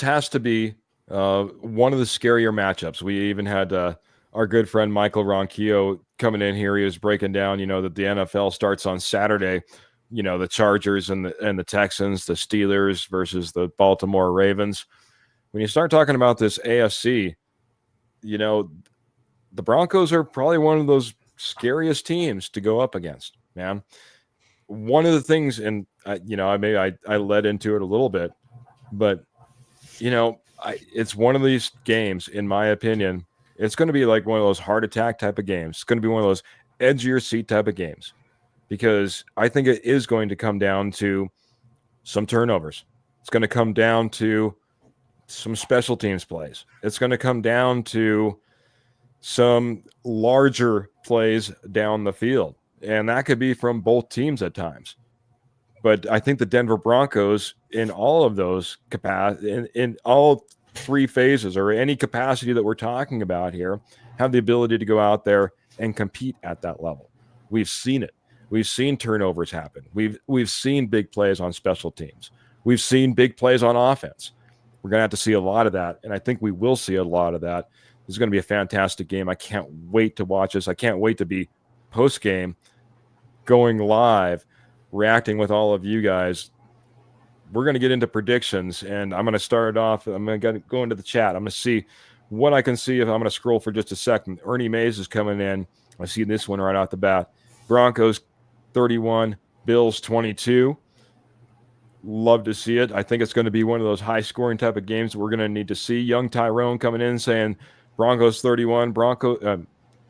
has to be one of the scarier matchups. We even had our good friend Michael Ronquillo coming in here. He was breaking down, that the NFL starts on Saturday. The Chargers and the Texans, the Steelers versus the Baltimore Ravens. When you start talking about this AFC, the Broncos are probably one of those scariest teams to go up against, man. One of the things, and I led into it a little bit, but it's one of these games, in my opinion, it's going to be like one of those heart attack type of games. It's going to be one of those edge of your seat type of games, because I think it is going to come down to some turnovers. It's going to come down to some special teams plays. It's going to come down to some larger plays down the field. And that could be from both teams at times. But I think the Denver Broncos, in all of those in all three phases, or any capacity that we're talking about here, have the ability to go out there and compete at that level. We've seen it. We've seen turnovers happen. We've seen big plays on special teams. We've seen big plays on offense. We're going to have to see a lot of that, and I think we will see a lot of that. This is going to be a fantastic game. I can't wait to watch this. I can't wait to be post-game, going live, reacting with all of you guys. We're going to get into predictions, and I'm going to start off. I'm going to go into the chat. I'm going to see what I can see. If I'm going to scroll for just a second. Ernie Mays is coming in. I see this one right off the bat. Broncos 31, Bills 22. Love to see it. I think it's going to be one of those high-scoring type of games that we're going to need to see. Young Tyrone coming in saying Broncos 31,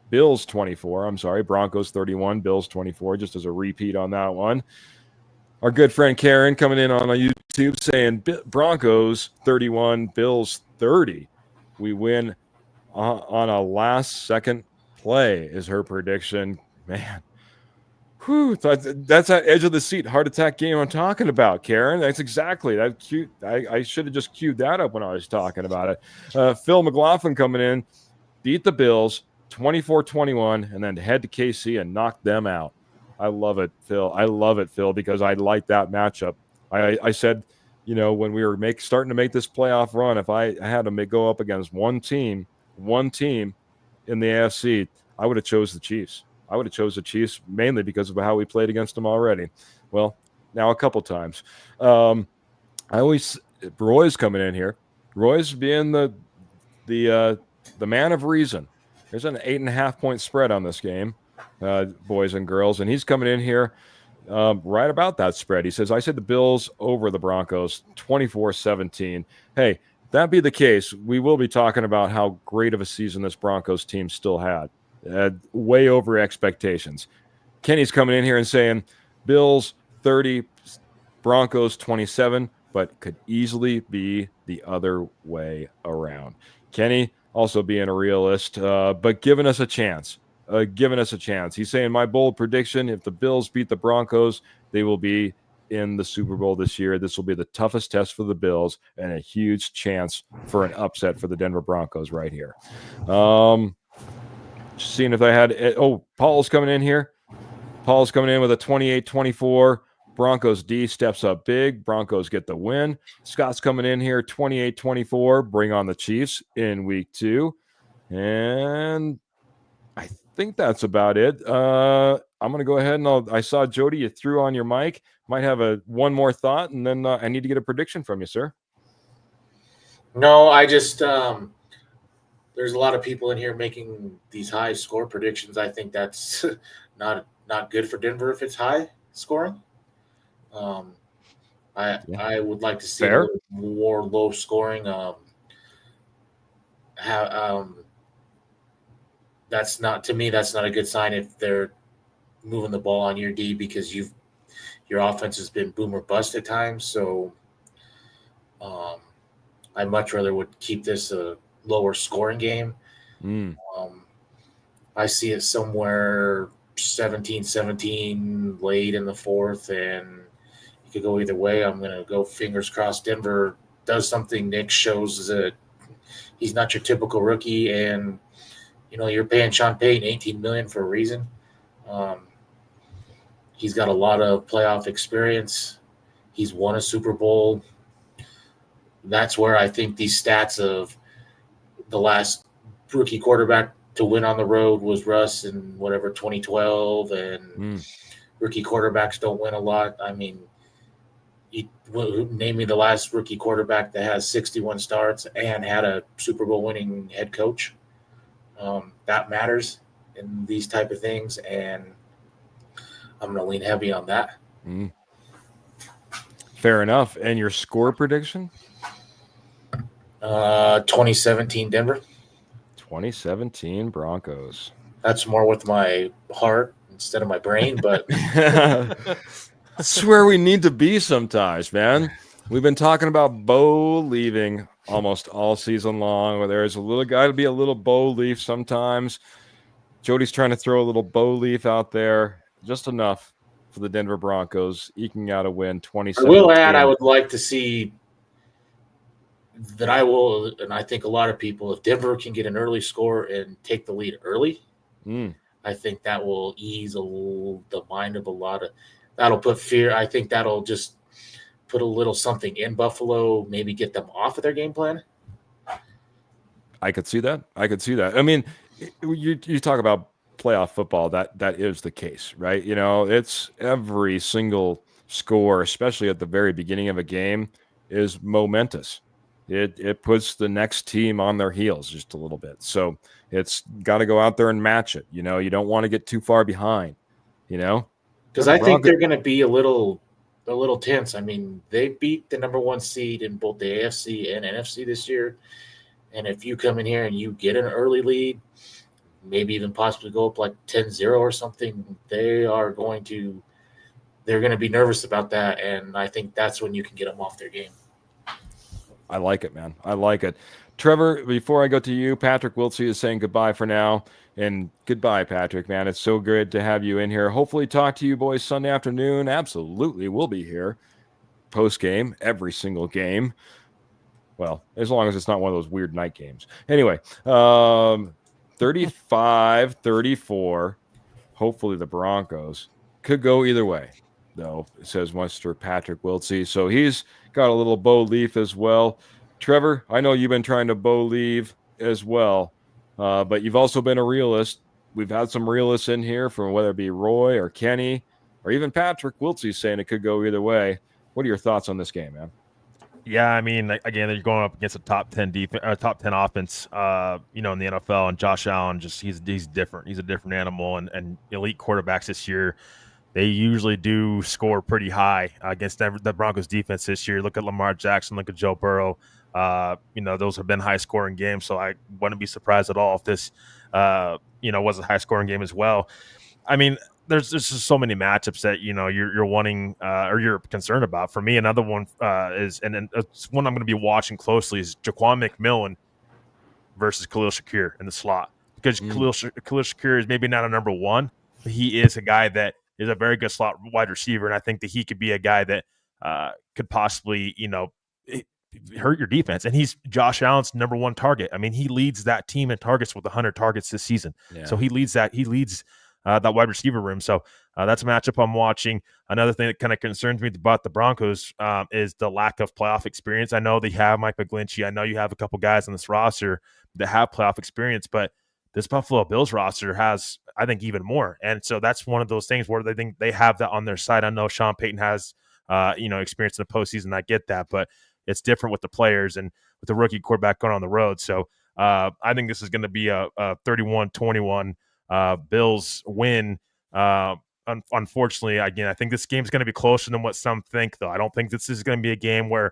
Bills 24. I'm sorry, Broncos 31, Bills 24, just as a repeat on that one. Our good friend Karen coming in on YouTube saying Broncos 31, Bills 30. We win on a last-second play is her prediction. Man, whew, that's that edge of the seat heart attack game I'm talking about, Karen. That's exactly that cute. I should have just queued that up when I was talking about it. Phil McLaughlin coming in, beat the Bills 24-21, and then head to KC and knock them out. I love it, Phil. I love it, Phil, because I like that matchup. I said, when we were starting to make this playoff run, if I had to go up against one team in the AFC, I would have chose the Chiefs. I would have chose the Chiefs mainly because of how we played against them already. Well, now a couple times. Roy's coming in here. Roy's being the man of reason. There's an 8.5-point spread on this game, boys and girls, and he's coming in here right about that spread. He says, I said the Bills over the Broncos 24-17. Hey, if that be the case, we will be talking about how great of a season this Broncos team still had. Way over expectations. Kenny's coming in here and saying Bills 30, Broncos 27, but could easily be the other way around. Kenny also being a realist, but giving us a chance. He's saying my bold prediction, if the Bills beat the Broncos, they will be in the Super Bowl this year. This will be the toughest test for the Bills and a huge chance for an upset for the Denver Broncos right here. Seeing if I had Paul's coming in here. Paul's coming in with a 28-24. Broncos D steps up big. Broncos get the win. Scott's coming in here 28-24. Bring on the Chiefs in week 2. And I think that's about it. I'm going to go ahead and I saw Jody, you threw on your mic. Might have one more thought, and then I need to get a prediction from you, sir. No, I just there's a lot of people in here making these high score predictions. I think that's not good for Denver if it's high scoring. I would like to see a little more low scoring. That's not a good sign if they're moving the ball on your D, because your offense has been boom or bust at times. So I much rather would keep this a lower scoring game. I see it somewhere 17-17 late in the fourth, and it could go either way. I'm going to go fingers crossed Denver does something. Nick shows that he's not your typical rookie, and you're paying Sean Payton $18 million for a reason. He's got a lot of playoff experience. He's won a Super Bowl. That's where I think these stats of the last rookie quarterback to win on the road was Russ in whatever 2012, and rookie quarterbacks don't win a lot. I mean, name me the last rookie quarterback that has 61 starts and had a Super Bowl winning head coach. That matters in these type of things, and I'm going to lean heavy on that. Fair enough. And your score prediction? 2017 Denver. 2017 Broncos. That's more with my heart instead of my brain, but that's where we need to be sometimes, man. We've been talking about Bo leaving almost all season long, where there's got to be a little Bo leaf sometimes. Jody's trying to throw a little Bo leaf out there, just enough for the Denver Broncos, eking out a win 2017. I will add, I would like to see that and I think a lot of people, if Denver can get an early score and take the lead early, I think that will ease the mind of a lot of – that'll put fear – I think that'll just put a little something in Buffalo, maybe get them off of their game plan. I could see that. I mean, you talk about playoff football, that is the case, right? You know, it's every single score, especially at the very beginning of a game, is momentous. It puts the next team on their heels just a little bit. So it's got to go out there and match it. You know, you don't want to get too far behind, you know? Because I think they're going to be a little tense. I mean, they beat the number 1 seed in both the AFC and NFC this year. And if you come in here and you get an early lead, maybe even possibly go up like 10-0 or something, they're going to be nervous about that. And I think that's when you can get them off their game. I like it, man. I like it. Trevor, before I go to you, Patrick Wiltsey is saying goodbye for now. And goodbye, Patrick, man. It's so good to have you in here. Hopefully talk to you boys Sunday afternoon. Absolutely. We'll be here post-game, every single game. Well, as long as it's not one of those weird night games. Anyway, 35-34. Hopefully the Broncos. Could go either way, though, says Mr. Patrick Wiltsey. So he's got a little Bo leaf as well. Trevor, I know you've been trying to Bo leave as well, but you've also been a realist. We've had some realists in here, from whether it be Roy or Kenny or even Patrick Wiltsey, saying it could go either way. What are your thoughts on this game, man? Yeah, I mean, again, you're going up against a top 10 defense, top 10 offense, in the NFL, and Josh Allen, he's different. He's a different animal, and elite quarterbacks this year, they usually do score pretty high against the Broncos defense this year. Look at Lamar Jackson, look at Joe Burrow. Those have been high-scoring games, so I wouldn't be surprised at all if this, was a high-scoring game as well. I mean, there's just so many matchups that you're wanting or you're concerned about. For me, another one is, and it's one I'm going to be watching closely, is Jaquan McMillan versus Khalil Shakir in the slot, because Khalil Shakir is maybe not a number 1, but he is a guy that is a very good slot wide receiver, and I think that he could be a guy that could possibly hurt your defense. And he's Josh Allen's number 1 target. I mean, he leads that team in targets with 100 targets this season. Yeah. So he leads that wide receiver room. So that's a matchup I'm watching. Another thing that kind of concerns me about the Broncos is the lack of playoff experience. I know they have Mike McGlinchey. I know you have a couple guys on this roster that have playoff experience, but this Buffalo Bills roster has, I think, even more. And so that's one of those things where they think they have that on their side. I know Sean Payton has, experience in the postseason. I get that, but it's different with the players and with the rookie quarterback going on the road. So I think this is going to be a 31-21 Bills win. Unfortunately, again, I think this game is going to be closer than what some think, though. I don't think this is going to be a game where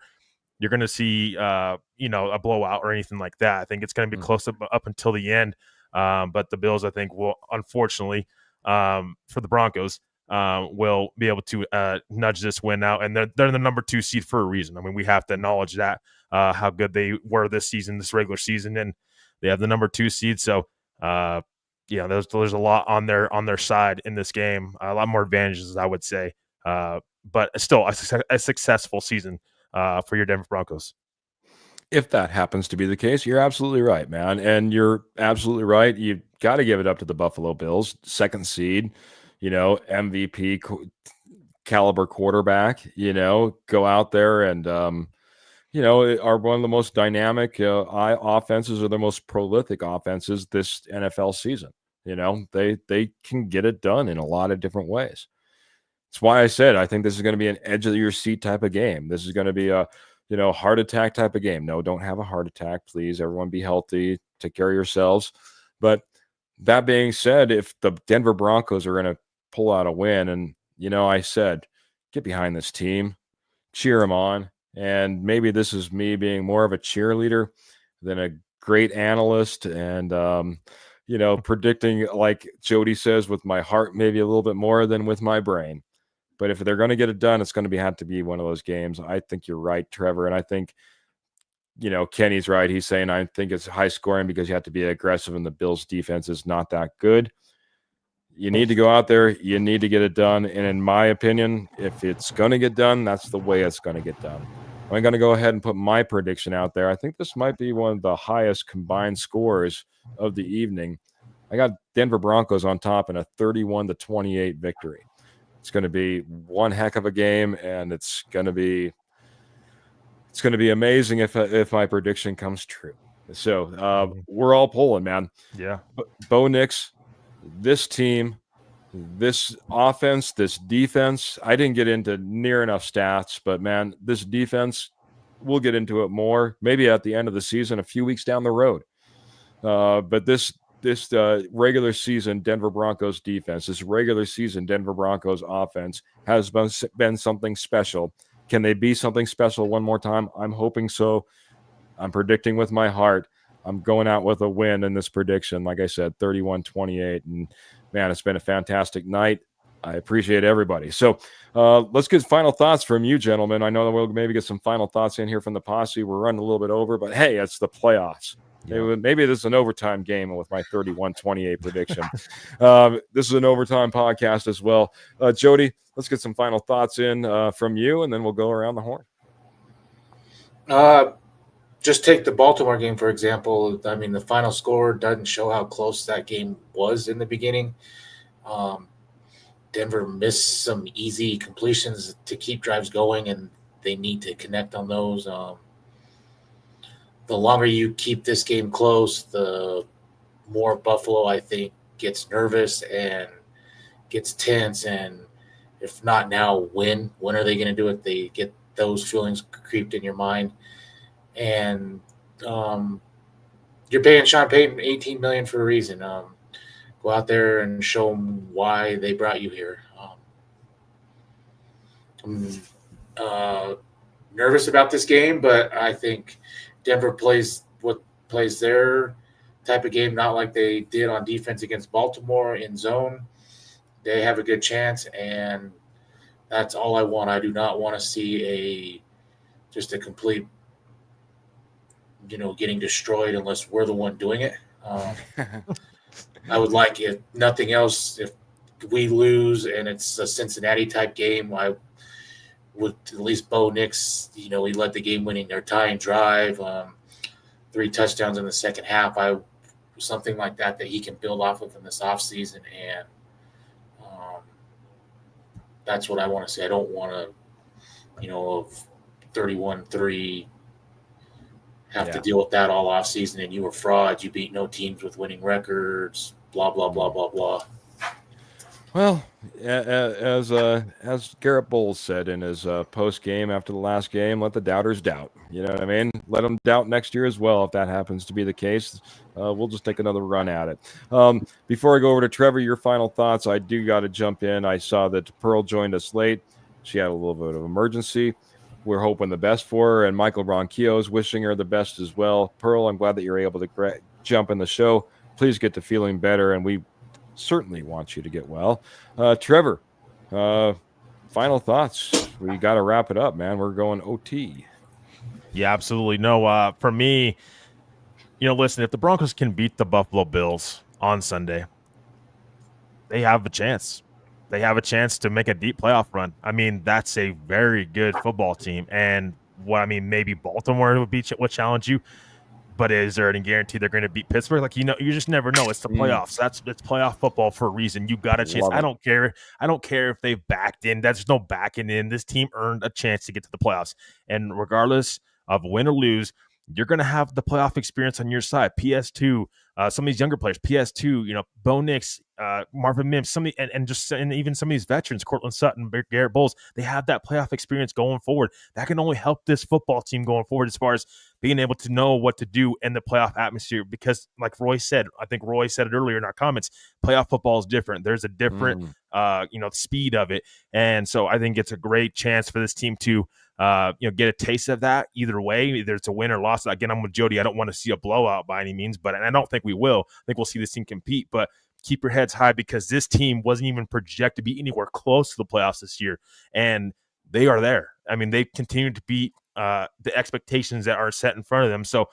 you're going to see, a blowout or anything like that. I think it's going to be close up until the end. But the Bills, I think, will, unfortunately, for the Broncos, will be able to nudge this win out. And they're the number 2 seed for a reason. I mean, we have to acknowledge that, how good they were this regular season, and they have the number 2 seed. So, there's a lot on their side in this game, a lot more advantages, I would say. But still a successful season for your Denver Broncos. If that happens to be the case, you're absolutely right, man. And you're absolutely right. You've got to give it up to the Buffalo Bills, 2nd seed. MVP caliber quarterback, go out there and, are one of the most dynamic offenses or the most prolific offenses this NFL season. They can get it done in a lot of different ways. That's why I said I think this is going to be an edge of your seat type of game. This is going to be a, heart attack type of game. No, don't have a heart attack, please. Everyone be healthy. Take care of yourselves. But that being said, if the Denver Broncos are going to pull out a win, and, I said, get behind this team, cheer them on. And maybe this is me being more of a cheerleader than a great analyst and, predicting, like Jody says, with my heart, maybe a little bit more than with my brain. But if they're going to get it done, it's going to have to be one of those games. I think you're right, Trevor. And I think, Kenny's right. He's saying I think it's high scoring because you have to be aggressive and the Bills defense is not that good. You need to go out there. You need to get it done. And in my opinion, if it's going to get done, that's the way it's going to get done. I'm going to go ahead and put my prediction out there. I think this might be one of the highest combined scores of the evening. I got Denver Broncos on top in a 31-28 victory. It's going to be one heck of a game, and it's going to be amazing if my prediction comes true. So we're all pulling, man. Yeah. Bo Nix, this team, this offense, this defense, I didn't get into near enough stats, but man, this defense, we'll get into it more maybe at the end of the season, a few weeks down the road. But this regular season Denver Broncos defense, this regular season Denver Broncos offense has been something special. Can they be something special one more time? I'm hoping so. I'm predicting with my heart. I'm going out with a win in this prediction. Like I said, 31-28. And man, it's been a fantastic night. I appreciate everybody. So let's get final thoughts from you, gentlemen. I know that we'll maybe get some final thoughts in here from the posse. We're running a little bit over, but hey, it's the playoffs. Yeah. Maybe this is an overtime game with my 31-28 prediction. This is an overtime podcast as well. Jody, let's get some final thoughts in from you, and then we'll go around the horn. Just take the Baltimore game, for example. I mean, the final score doesn't show how close that game was in the beginning. Denver missed some easy completions to keep drives going, and they need to connect on those. The longer you keep this game close, the more Buffalo, I think, gets nervous and gets tense. And if not now, when are they going to do it? They get those feelings creeped in your mind. And you're paying Sean Payton $18 million for a reason. Go out there and show them why they brought you here. I'm nervous about this game, but I think Denver plays their type of game, not like they did on defense against Baltimore in zone. They have a good chance, and that's all I want. I do not want to see just a complete, getting destroyed unless we're the one doing it. I would like, if nothing else, if we lose and it's a Cincinnati type game, I would at least Bo Nix, he led the game winning their tying drive, 3 touchdowns in the second half. Something like that he can build off of in this offseason. And that's what I want to say. I don't want to, of 31-3 have to deal with that all offseason, and you were frauds. You beat no teams with winning records, blah, blah, blah, blah, blah. Well, as Garrett Bowles said in his post game after the last game, let the doubters doubt. You know what I mean? Let them doubt next year as well if that happens to be the case. We'll just take another run at it. Before I go over to Trevor, your final thoughts, I do got to jump in. I saw that Pearl joined us late. She had a little bit of emergency. We're hoping the best for her, and Michael Ronquillo is wishing her the best as well. Pearl, I'm glad that you're able to jump in the show. Please get to feeling better, and we certainly want you to get well. Trevor, final thoughts. We got to wrap it up, man. We're going OT. Yeah, absolutely. No, for me, listen, if the Broncos can beat the Buffalo Bills on Sunday, they have a chance. They have a chance to make a deep playoff run. I mean, that's a very good football team. And maybe Baltimore would challenge you. But is there any guarantee they're going to beat Pittsburgh? Like, you just never know. It's the playoffs. It's playoff football for a reason. You got a chance. I don't care if they've backed in. There's no backing in. This team earned a chance to get to the playoffs. And regardless of win or lose, you're going to have the playoff experience on your side. PS2, some of these younger players, PS2, Bo Nix, Marvin Mims, and even some of these veterans, Cortland Sutton, Garrett Bowles, they have that playoff experience going forward. That can only help this football team going forward as far as being able to know what to do in the playoff atmosphere. Because like Roy said, I think Roy said it earlier in our comments, playoff football is different. There's a different, speed of it. And so I think it's a great chance for this team to get a taste of that either way, either it's a win or loss. Again, I'm with Jody. I don't want to see a blowout by any means, and I don't think we will. I think we'll see this team compete, but keep your heads high because this team wasn't even projected to be anywhere close to the playoffs this year, and they are there. I mean, they continue to beat the expectations that are set in front of them. So,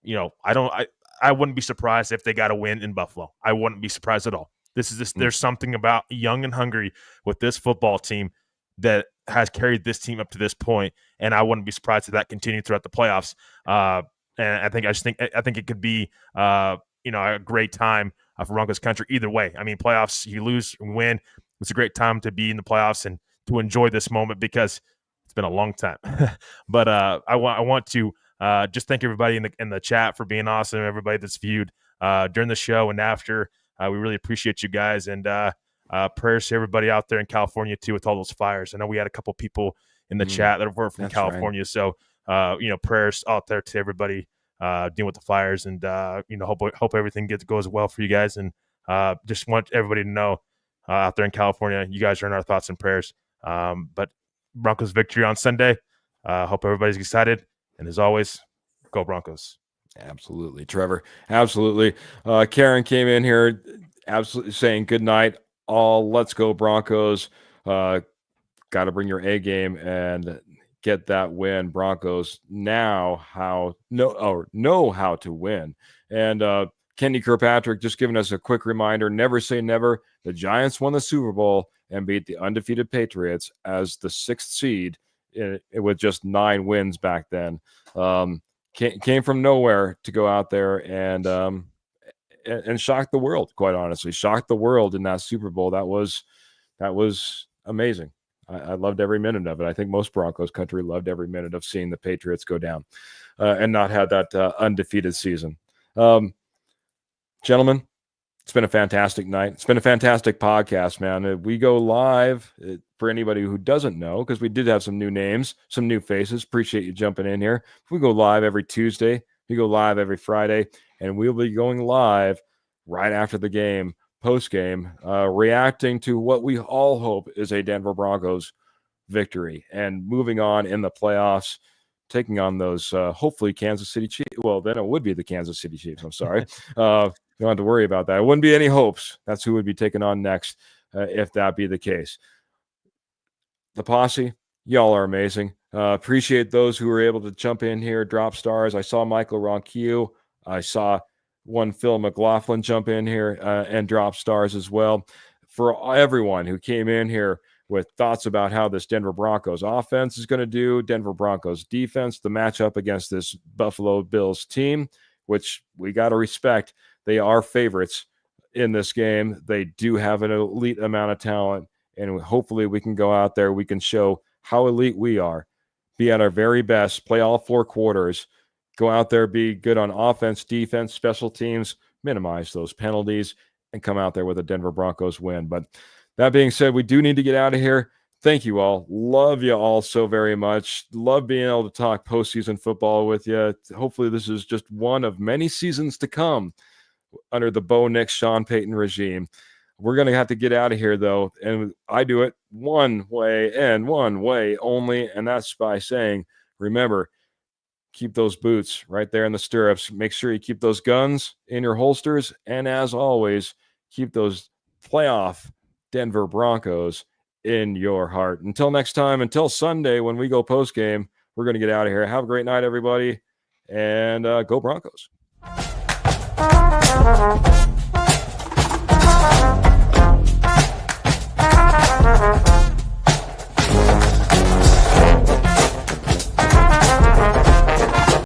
I wouldn't be surprised if they got a win in Buffalo. I wouldn't be surprised at all. There's something about young and hungry with this football team that has carried this team up to this point, and I wouldn't be surprised if that continued throughout the playoffs. And I think it could be a great time for Broncos country either way. I mean, playoffs, you lose and win, it's a great time to be in the playoffs and to enjoy this moment because it's been a long time. But I want to just thank everybody in the chat for being awesome. Everybody that's viewed during the show and after, we really appreciate you guys, and prayers to everybody out there in California too with all those fires. I know we had a couple people in the chat that were from California, right. So prayers out there to everybody dealing with the fires, and hope everything goes well for you guys. And just want everybody to know out there in California, you guys are in our thoughts and prayers. But Broncos victory on Sunday. Hope everybody's excited, and as always, go Broncos. Absolutely, Trevor. Absolutely. Karen came in here absolutely saying good night. All let's go Broncos. Got to bring your A game and get that win. Broncos know how to win. And Kenny Kirkpatrick just giving us a quick reminder, never say never. The Giants won the Super Bowl and beat the undefeated Patriots as the 6th seed with just 9 wins back then. Came from nowhere to go out there and shocked the world, quite honestly. Shocked the world in that Super Bowl. That was amazing. I loved every minute of it. I think most Broncos country loved every minute of seeing the Patriots go down and not have that undefeated season. Gentlemen, it's been a fantastic night. It's been a fantastic podcast, man. We go live for anybody who doesn't know, because we did have some new names, some new faces. Appreciate you jumping in here. We go live every Tuesday. We go live every Friday, and we'll be going live right after the game, post-game, reacting to what we all hope is a Denver Broncos victory and moving on in the playoffs, taking on those hopefully Kansas City Chiefs. Well, then it would be the Kansas City Chiefs. I'm sorry. You don't have to worry about that. It wouldn't be any hopes. That's who would be taken on next if that be the case. The Posse, y'all are amazing. Appreciate those who were able to jump in here, drop stars. I saw Michael Ronquillo. I saw one Phil McLaughlin jump in here and drop stars as well. For everyone who came in here with thoughts about how this Denver Broncos offense is going to do, Denver Broncos defense, the matchup against this Buffalo Bills team, which we got to respect. They are favorites in this game. They do have an elite amount of talent, and hopefully we can go out there. We can show how elite we are, be at our very best, play all 4 quarters, go out there, be good on offense, defense, special teams, minimize those penalties, and come out there with a Denver Broncos win. But that being said, we do need to get out of here. Thank you all. Love you all so very much. Love being able to talk postseason football with you. Hopefully this is just one of many seasons to come under the Bo Nix, Sean Payton regime. We're going to have to get out of here, though, and I do it one way and one way only, and that's by saying, remember, keep those boots right there in the stirrups. Make sure you keep those guns in your holsters, and as always, keep those playoff Denver Broncos in your heart. Until next time, until Sunday when we go post-game, we're going to get out of here. Have a great night, everybody, and go Broncos.